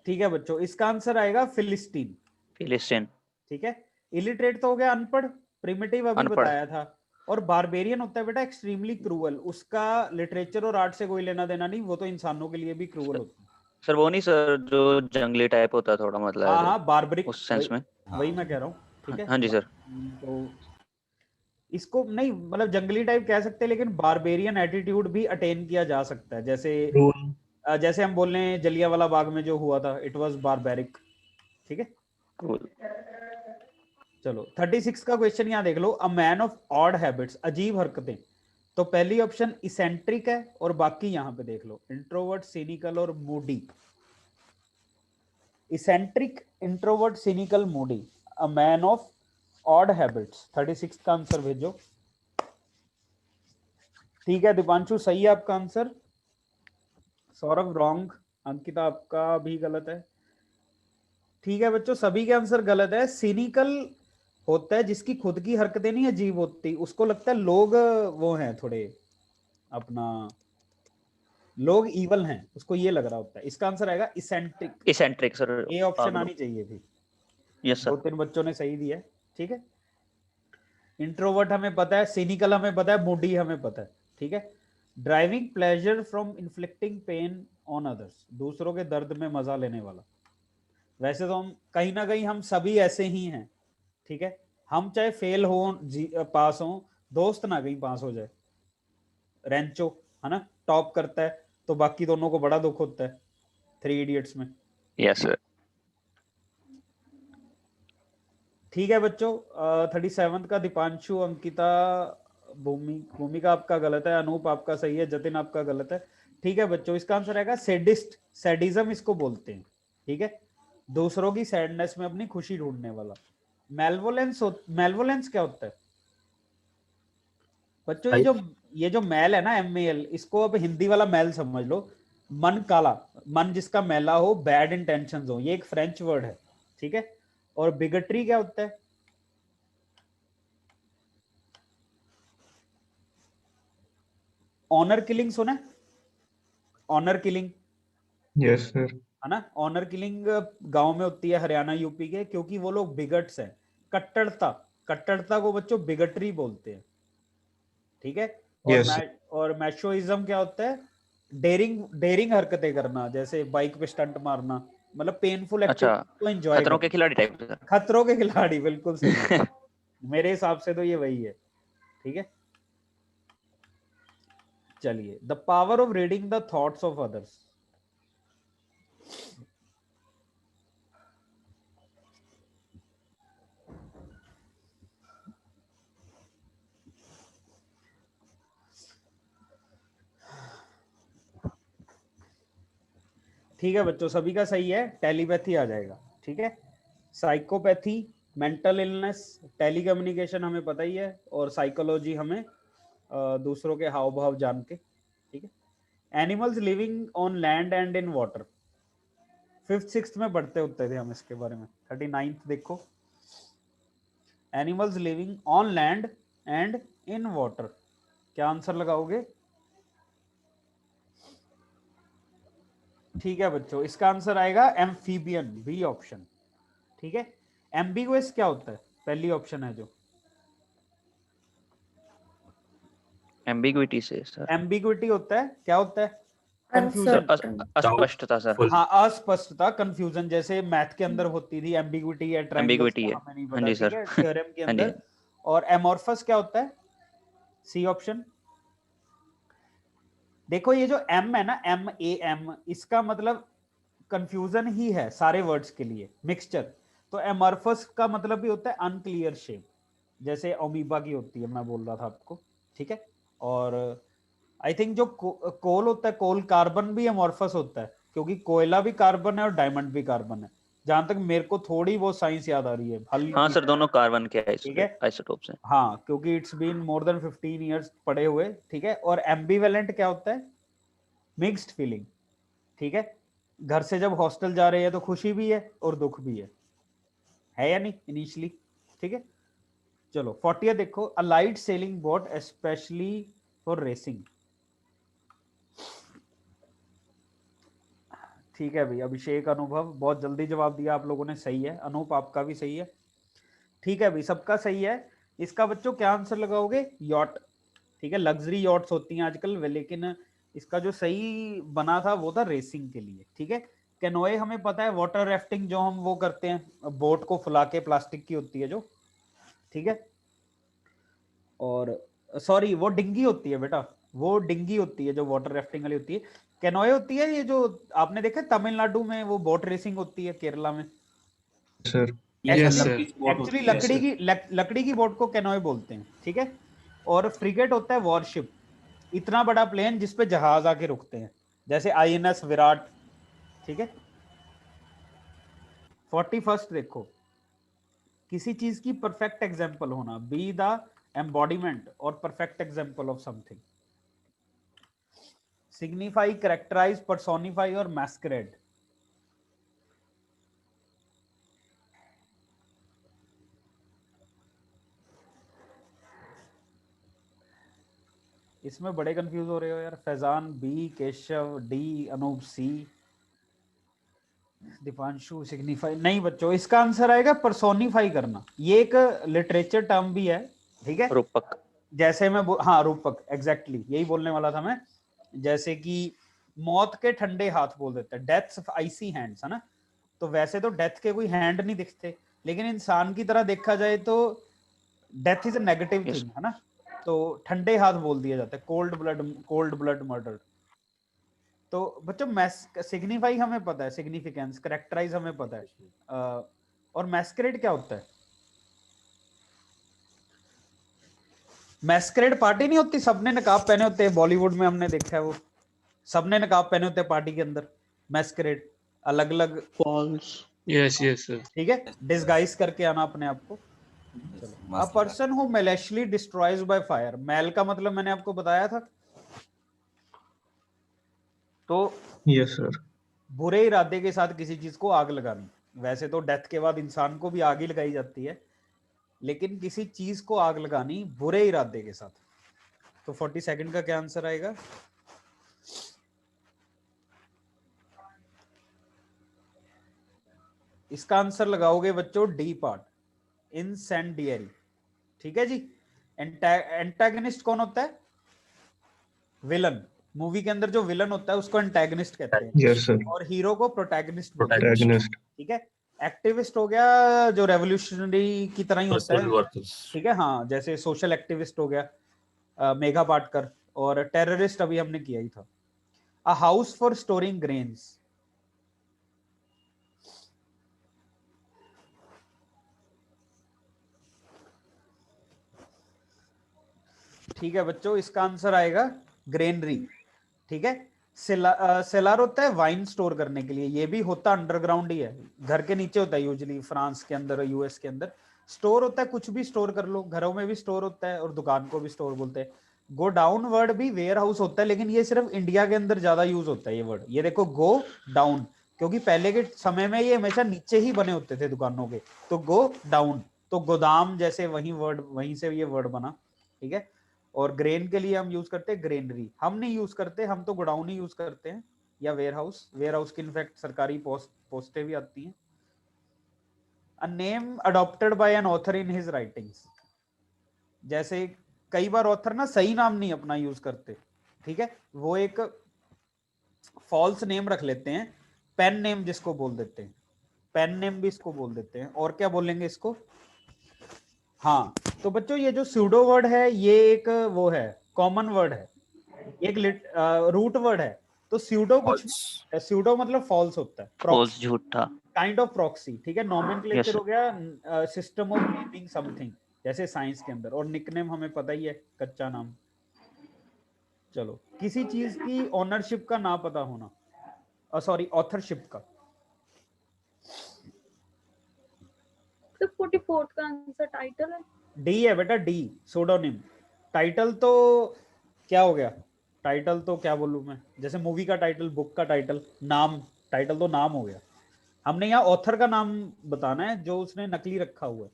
ठीक है बच्चों। इसका आंसर आएगा फिलिस्टीन, फिलिस्टीन। ठीक है। इलिटरेट तो हो गया अनपढ़, प्रिमिटिव अभी अनपढ़। बताया था। और बारबेरियन होता है बेटा एक्सट्रीमली क्रूअल, उसका लिटरेचर और आर्ट से कोई लेना देना नहीं, वो तो इंसानों के लिए भी क्रूअल होता है। सर वो नहीं सर, जो जंगली टाइप होता है थोड़ा, मतलब हाँ ऐसे, हाँ, बारबरिक, उस सेंस में। वही मैं कह रहा हूँ, ठीक है। हाँ जी सर। तो इसको नहीं, मतलब जंगली टाइप कह सकते हैं, लेकिन बारबेरियन एटीट्यूड भी अटेन किया जा सकता है। Rule. जैसे हम बोल रहे हैं जलियांवाला बाग में जो हुआ था, इट वाज बारबेरिक, ठीक है। Cool. चलो 36 का क्वेश्चन यहाँ देख लो। A man of odd habits, अजीब हरकतें। तो पहली ऑप्शन इसेंट्रिक है, और बाकी यहाँ पे देख लो, इंट्रोवर्ट, सिनिकल और Moody. Eccentric, introvert, cynical, Moody, a man of odd habits. 36 का आंसर भेजो। ठीक है दीपांशु, सही है आपका आंसर। सौरभ रॉन्ग। अंकिता आपका भी गलत है। ठीक है बच्चों, सभी के आंसर गलत है। सिनिकल होता है जिसकी खुद की हरकतें नहीं अजीब होती, उसको लगता है लोग वो हैं थोड़े अपना, लोग इवल हैं, उसको ये लग रहा होता है। इसका आंसर आएगा इसेंट्रिक। Eccentric sir. ये ऑप्शन आनी चाहिए थी। Yes sir. 2-3 बच्चों ने सही दिया, ठीक है। इंट्रोवर्ट हमें पता है, सिनिकल हमें पता है, मूडी हमें पता है, ठीक है। Driving pleasure from inflicting pain on others, दूसरों के दर्द में मजा लेने वाला। वैसे तो हम कहीं ना कहीं हम सभी ऐसे ही हैं, ठीक है, हम चाहे फेल हो पास हो, दोस्त ना कहीं पास हो जाए। रेंचो है ना, टॉप करता है तो बाकी दोनों को बड़ा दुख होता है, 3 इडियट्स में। Yes sir. ठीक है बच्चों, 37 का दीपांशु, अंकिता, भूमिका आपका गलत है, अनूप आपका सही है, जतिन आपका गलत है। ठीक है बच्चों, इसका आंसर आएगा सेडिस्ट, सैडिज्म इसको बोलते हैं, ठीक है, दूसरों की सैडनेस में अपनी खुशी ढूंढने वाला। मेलवोलेंस, मेलवोलेंस क्या होता है बच्चों? ये जो मैल है ना, MAL, इसको अब हिंदी वाला मैल समझ लो, मन काला, मन जिसका मैला हो, बैड इंटेंशंस हो, ये एक फ्रेंच वर्ड है, ठीक है। और बिगटरी क्या होता है? ऑनर किलिंग सुना है? Honour killing, Yes, sir. है ना, ऑनर किलिंग गांव में होती है हरियाणा यूपी के, क्योंकि वो लोग बिगट्स हैं। कट्टरता, कट्टरता को बच्चों बिगटरी बोलते हैं, ठीक है। Yes, sir. और मैचोइज्म क्या होता है? डेरिंग हरकतें करना, जैसे बाइक पे स्टंट मारना, मतलब पेनफुल अच्छा, एक्टिविटी को एंजॉय खतरों के करना। खिलाड़ी टाइप सर। खतरों के खिलाड़ी, बिल्कुल सही है। मेरे हिसाब से तो ये वही है, ठीक है। चलिए, the power of reading the thoughts of others. ठीक है बच्चों, सभी का सही है, टेलीपैथी आ जाएगा, ठीक है। साइकोपैथी, मेंटल इलनेस, टेलीकम्युनिकेशन हमें पता ही है, और साइकोलॉजी हमें दूसरों के हाव भाव जान के, ठीक है। Animals living on land and in water, 5th 6th में पढ़ते होते थे हम इसके बारे में। 39th देखो, animals living on land and in water, क्या आंसर लगाओगे? ठीक है बच्चों, इसका आंसर आएगा एम्फीबियन, बी ऑप्शन, ठीक है। एम्बिगुअस क्या होता है? पहली ऑप्शन है जो एम्बिग्विटी से सर। एम्बिगुइटी होता है, क्या होता है? सर कंफ्यूजन, अस्पष्टता सर। Full. हाँ, अस्पष्टता, कंफ्यूजन, जैसे मैथ के अंदर होती थी एम्बिगुइटी या ट्रायंगल्स एम्बिग्विटी का है, हमें नहीं हाँ पता, जी ठीक सर। है, थ्योरम के हाँ जी। अंदर। और एमोर्फस क्या होता है? C option. देखो ये जो एम है ना, MAM, इसका मतलब कंफ्यूजन ही है सारे वर्ड्स के लिए, मिक्सचर। तो एमॉर्फस का मतलब भी होता है अनक्लियर शेप, जैसे अमीबा की होती है, मैं बोल रहा था आपको, ठीक है। और आई थिंक जो कोल होता है, कोल कार्बन भी एमॉर्फस होता है, क्योंकि कोयला भी कार्बन है और डायमंड भी कार्बन है, जहां तक मेरे को थोड़ी बहुत साइंस याद आ रही है, हाँ हल्की, सर, दोनों कार्बन के ठीक है। आइसोटोप्स हैं। हाँ, क्योंकि it's been more than 15 years पड़े हुए, ठीक है। और एम्बिवेलेंट क्या होता है? मिक्स्ड फीलिंग, ठीक है। घर से जब हॉस्टल जा रहे हैं तो खुशी भी है और दुख भी है या नहीं इनिशियली, ठीक है। चलो 40 देखो, a light sailing boat specially for racing, ठीक है भाई। अभिषेक, अनुभव, बहुत जल्दी जवाब दिया आप लोगों ने, सही है। अनूप आपका भी सही है, ठीक है भाई, सबका सही है। इसका बच्चों क्या आंसर लगाओगे? यॉट, ठीक है, लग्जरी यॉट्स होती हैं आजकल, लेकिन इसका जो सही बना था वो था रेसिंग के लिए, ठीक है। कैनोए हमें पता है, वाटर राफ्टिंग जो हम वो करते हैं, बोट को फुला के, प्लास्टिक की होती है जो, ठीक है। और सॉरी, वो डिंगी होती है बेटा, वो डिंगी होती है जो वाटर राफ्टिंग वाली होती है। कैनोए होती है ये जो आपने देखा तमिलनाडु में, वो बोट रेसिंग होती है, केरला में। sir. Yes, Yes, sir. sir. Actually लकड़ी की बोट को कैनोए बोलते हैं, ठीक है। और फ्रिगेट होता है वॉरशिप, इतना बड़ा प्लेन जिसपे जहाज आके रुकते हैं, जैसे INS विराट, ठीक है। 41 देखो, किसी चीज की परफेक्ट एग्जांपल होना, बी द एम्बॉडीमेंट और perfect example of something. Signify, characterise, personify और मैस्करेड। इसमें बड़े कंफ्यूज हो रहे हो यार। Faizan B, Keshav D, Anoop C, Deepanshu signify नहीं बच्चों, इसका आंसर आएगा पर्सोनिफाई करना। ये एक लिटरेचर टर्म भी है, ठीक है। रूपक। जैसे मैं हाँ रूपक, एग्जैक्टली यही बोलने वाला था मैं। जैसे कि मौत के ठंडे हाथ बोल देते हैं, डेथ्स आइसी हैंड्स, है ना। तो वैसे तो डेथ के कोई हैंड नहीं दिखते, लेकिन इंसान की तरह देखा जाए तो death is a negative Yes. Thing, है ना। तो ठंडे हाथ बोल दिया जाता है, कोल्ड ब्लड मर्डर। तो बच्चों सिग्निफाई हमें पता है, सिग्निफिकेंस करेक्टराइज हमें पता है, और मैस्करेड क्या होता है? मैस्करेड पार्टी नहीं होती, सबने नकाब पहने होते हैं, बॉलीवुड में हमने देखा है वो, सबने नकाब पहने होते हैं पार्टी के अंदर। मैस्करेड अलग अलग, फॉल्स। Yes yes sir. ठीक है, डिस्गाइज करके आना अपने आप को। A person who maliciously destroys by fire, मैल का मतलब मैंने आपको बताया था, तो Yes, sir. बुरे इरादे के साथ किसी चीज को आग लगानी। वैसे तो डेथ के बाद इंसान को भी आग ही लगाई जाती है, लेकिन किसी चीज को आग लगानी बुरे इरादे के साथ। तो 42 का क्या आंसर आएगा? इसका आंसर लगाओगे बच्चों डी पार्ट, इंसेंडियरी। ठीक है जी। एंटागनिस्ट कौन होता है? विलन। मूवी के अंदर जो विलन होता है उसको एंटागनिस्ट कहते हैं, Yes, sir. और हीरो को प्रोटैगनिस्ट बोलते हैं। Protagonist. ठीक है। एक्टिविस्ट हो गया जो रेवोल्यूशनरी की तरह ही होता Social है, workers. ठीक है, हाँ, जैसे सोशल एक्टिविस्ट हो गया मेघा पाटकर, और टेररिस्ट अभी हमने किया ही था। A house for storing grains, ठीक है बच्चों, इसका आंसर आएगा ग्रेनरी। ठीक है। सेलर होता है वाइन स्टोर करने के लिए, ये भी होता अंडरग्राउंड ही है, घर के नीचे होता है यूजुअली, फ्रांस के अंदर, यूएस के अंदर। स्टोर होता है, कुछ भी स्टोर कर लो, घरों में भी स्टोर होता है, और दुकान को भी स्टोर बोलते हैं। गो डाउन वर्ड भी वेयर हाउस होता है, लेकिन ये सिर्फ इंडिया के अंदर ज्यादा यूज होता है ये वर्ड। ये देखो गो डाउन, क्योंकि पहले के समय में ये हमेशा नीचे ही बने होते थे दुकानों के, तो गो डाउन, तो गोदाम जैसे वही वर्ड, वहीं से ये वर्ड बना। ठीक है। और ग्रेन के लिए हम यूज करते हैं ग्रेनरी, हम नहीं यूज करते, हम तो गोडाउन ही यूज करते हैं, या वेयर हाउस। वेयर हाउस की इनफैक्ट सरकारी पोस्टें भी आती हैं। A name adopted by an author in his writings, जैसे कई बार ऑथर ना सही नाम नहीं अपना यूज करते, ठीक है, वो एक फॉल्स नेम रख लेते हैं, पेन नेम जिसको बोल देते हैं, पेन नेम भी इसको बोल देते हैं। और क्या बोलेंगे इसको? हाँ, तो बच्चों ये जो स्यूडो वर्ड है ये एक वो है, कॉमन वर्ड है, एक रूट वर्ड है। तो स्यूडो कुछ, स्यूडो मतलब फॉल्स होता है, फॉल्स, झूठा। Kind of proxy. ठीक है। Yes, nomenclature sir. हो गया सिस्टम ऑफ नेमिंग समथिंग, जैसे साइंस के अंदर। और निकनेम हमें पता ही है, कच्चा नाम। चलो, किसी चीज की ओनरशिप का ना पता होना, सॉरी ऑथरशिप का। तो 44 का आंसर टाइटल है। डी है बेटा, डी, सोडोनिम। टाइटल तो क्या हो गया? टाइटल तो क्या बोलूं मैं, जैसे मूवी का टाइटल, बुक का टाइटल, नाम, टाइटल तो नाम हो गया। हमने यहाँ ऑथर का नाम बताना है जो उसने नकली रखा हुआ है।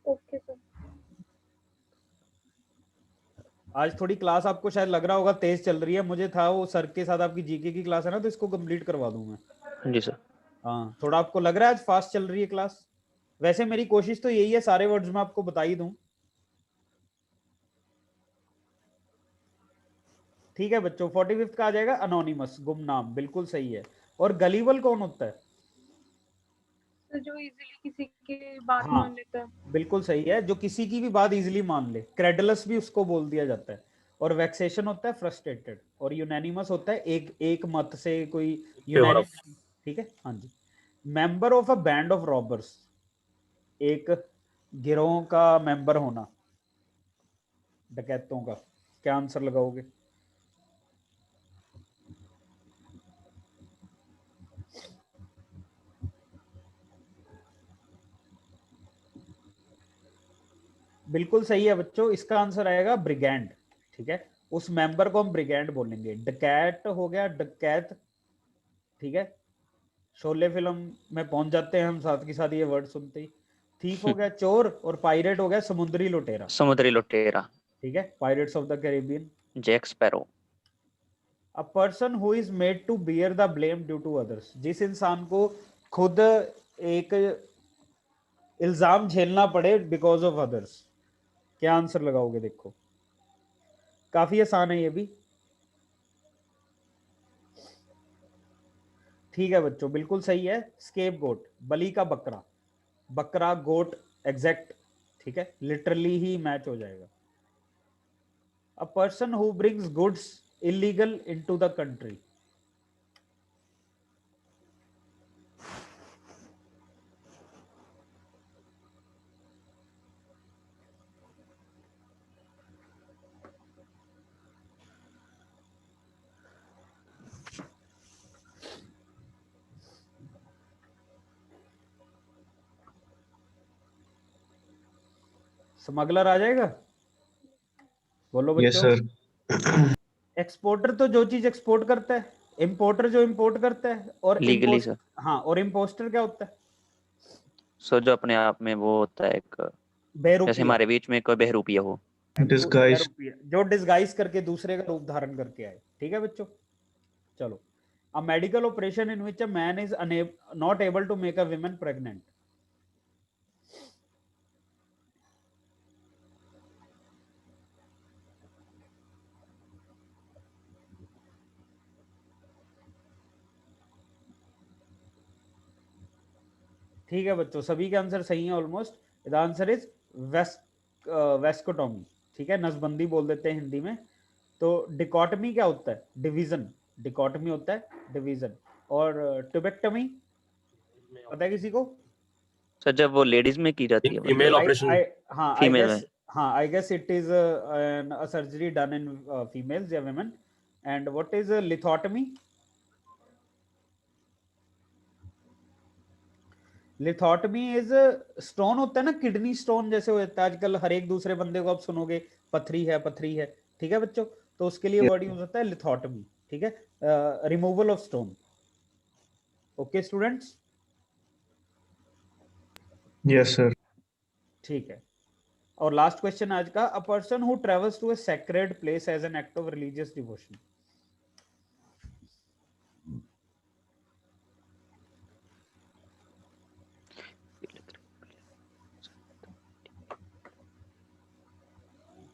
Okay sir. आज थोड़ी क्लास आपको शायद लग रहा होगा तेज चल रही है, मुझे था वो सर के साथ आपकी जीके की क्लास है ना, तो इसको कंप्लीट करवा दूं मैं। जी सर। हाँ, थोड़ा आपको लग रहा है आज फास्ट चल रही है क्लास? वैसे मेरी कोशिश तो यही है सारे वर्ड्स में आपको बता ही दूं। ठीक है बच्चों, 45 का आ जाएगा अनोनिमस, गुमनाम, बिल्कुल सही है। और गलीबल कौन होता है? तो जो इजीली किसी की बात हाँ, मान लेता है। बिल्कुल सही है, जो किसी की भी बात इजीली मान ले। क्रेडलस भी उसको बोल दिया जाता है। और वेक्सेशन होता है फ्रस्ट्रेटेड। और यूनैनिमस होता है एक मत से कोई यूनैनिमस। ठीक है, हाँ जी। Member of a band of robbers, एक गिरोह का मेंबर होना, डकैतों का। क्या आंसर लगाओगे? बिल्कुल सही है बच्चों, इसका आंसर आएगा ब्रिगेंड। ठीक है, उस मेंबर को हम ब्रिगेंड बोलेंगे। डकैत हो गया डकैत, ठीक है, शोले फिल्म में पहुंच जाते हैं हम साथ के साथ ये वर्ड सुनते ही। थीफ हो गया चोर, और पायरेट हो गया समुद्री लुटेरा। समुद्री लुटेरा। ठीक है, pirates of the Caribbean. Jack Sparrow. A person who is made to bear the blame due to others, जिस इंसान को खुद एक इल्जाम झेलना पड़े बिकॉज ऑफ अदर्स। क्या आंसर लगाओगे? देखो काफी आसान है ये भी। ठीक है बच्चों, बिल्कुल सही है। स्केप गोट, बलि का बकरा, बकरा गोट एग्जैक्ट, ठीक है, लिटरली ही मैच हो जाएगा। A person who brings goods illegal into the country. Smuggler आ जाएगा? बोलो यस बच्चों। सर। एक्सपोर्टर तो जो चीज एक्सपोर्ट करता है, इंपोर्टर जो इंपोर्ट करता है, और लीगली सर। हाँ, और इम्पोस्टर क्या होता है? सो जो अपने आप में वो होता है एक, जैसे बेरुपिया। हमारे बीच में कोई बहरूपिया हो। डिस्गाइज। बेरुपिया, जो डिस्गाइज करके दूसरे का रूप धारण करके आए। ठीक है बच्चों, चलो। A medical operation in which a man is not able to make a women pregnant. ठीक है बच्चों, सभी के आंसर सही हैं almost. The answer is vasectomy. ठीक है, नसबंदी बोल देते हैं हिंदी में। तो डिकोटमी क्या होता है? डिवीजन। डिकोटमी होता है डिवीजन। और ट्यूबेक्टमी पता है किसी को? सर जब वो लेडीज में की जाती है, फीमेल ऑपरेशन। हाँ, फीमेल में। I guess it is a surgery done in females या women. And what is lithotomy? Lithotomy is stone होता है ना, किडनी स्टोन जैसे हो जाता है आजकल, हर एक दूसरे बंदे को आप सुनोगे पथरी है पथरी है। ठीक है बच्चों, तो उसके लिए वर्ड यूज होता है लिथोटमी। ठीक है, removal of stone. Okay students, yes sir. ठीक है। और लास्ट क्वेश्चन आज का, a person who travels to a sacred place as an act of religious devotion.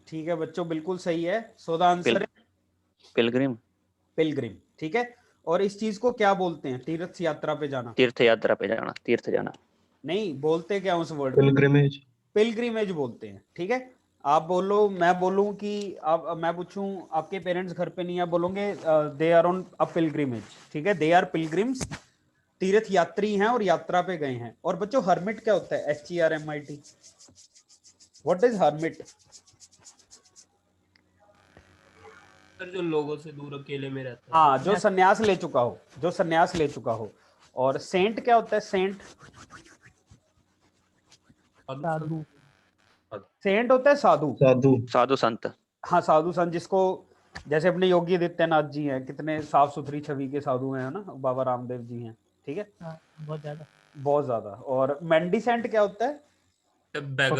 ठीक है बच्चों, बिल्कुल सही है। सो द आंसर है पिलग्रिम। पिलग्रिम। ठीक है, और इस चीज को क्या बोलते हैं? तीर्थ यात्रा पे जाना। तीर्थ यात्रा पे जाना, तीर्थ जाना। नहीं, बोलते क्या उस वर्ड को? पिलग्रिमेज। पिलग्रिमेज बोलते हैं। ठीक है, आप बोलो, मैं बोलूं कि आप, मैं पूछूं आपके पेरेंट्स घर पे नहीं, आप बोलोगे they are on a pilgrimage. ठीक है, दे आर पिलग्रिम्स, तीर्थ यात्री हैं और यात्रा पे गए हैं। और बच्चों हर्मिट क्या होता है? HERMIT। What is hermit? Sir जो लोगों से दूर अकेले में रहता है। हाँ, जो सन्यास ले चुका हो, जो सन्यास ले चुका हो। और सेंट क्या होता है? सेंट, साधु। सेंट होता है साधु। साधु। साधु संत। हाँ, साधु संत, जिसको जैसे अपने योगी आदित्यनाथ जी हैं, कितने साफ सुथरी छवि के साधु हैं ना, बाबा रामदेव जी हैं। ठीक है, बहुत ज्यादा। बहुत ज्यादा। और मेंडिसेंट क्या होता है? बैगर।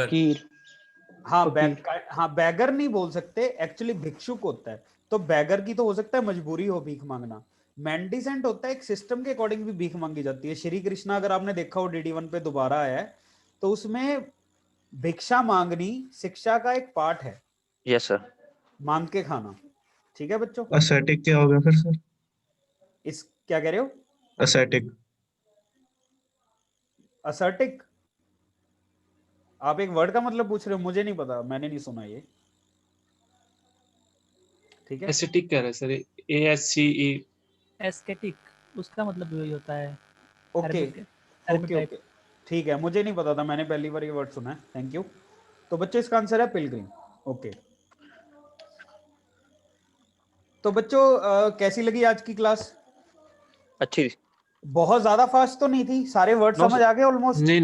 हाँ, फकीर। हाँ, बैगर नहीं बोल सकते, एक्चुअली भिक्षुक होता है। तो बैगर की तो हो सकता है मजबूरी हो भीख मांगना। मेंडिसेंट होता है एक सिस्टम के अकॉर्डिंग भी भीख मांगी जाती है। श्री कृष्णा अगर आपने देखा हो, DD1 पे दोबारा आया है, तो उसमें भिक्षा मांगनी शिक्षा का एक पार्ट है, यस सर। मांग के खाना। ठीक है बच्चों, असेटिक क्या होगा फिर सर? इस क्या कह रहे हो? असेटिक। असर्टिक, आप एक वर्ड का मतलब पूछ रहे हो? मुझे नहीं पता, मैंने नहीं सुना ये। ठीक है, एस्थेटिक कह रहे हैं सर, ASCE। एस्थेटिक उसका मतलब यही होता है। Okay Arabic okay type. Okay, ठीक है, मुझे नहीं पता था, मैंने पहली बार ये वर्ड सुना है। Thank you. तो बच्चों इसका आंसर है पिलग्रिम। ओके, तो बच्चों कैसी लगी आज की क्लास? अच्छी। बहुत ज्यादा फास्ट तो नहीं थी, सारे वर्ड No, समझ आ गए ऑलमोस्ट? नहीं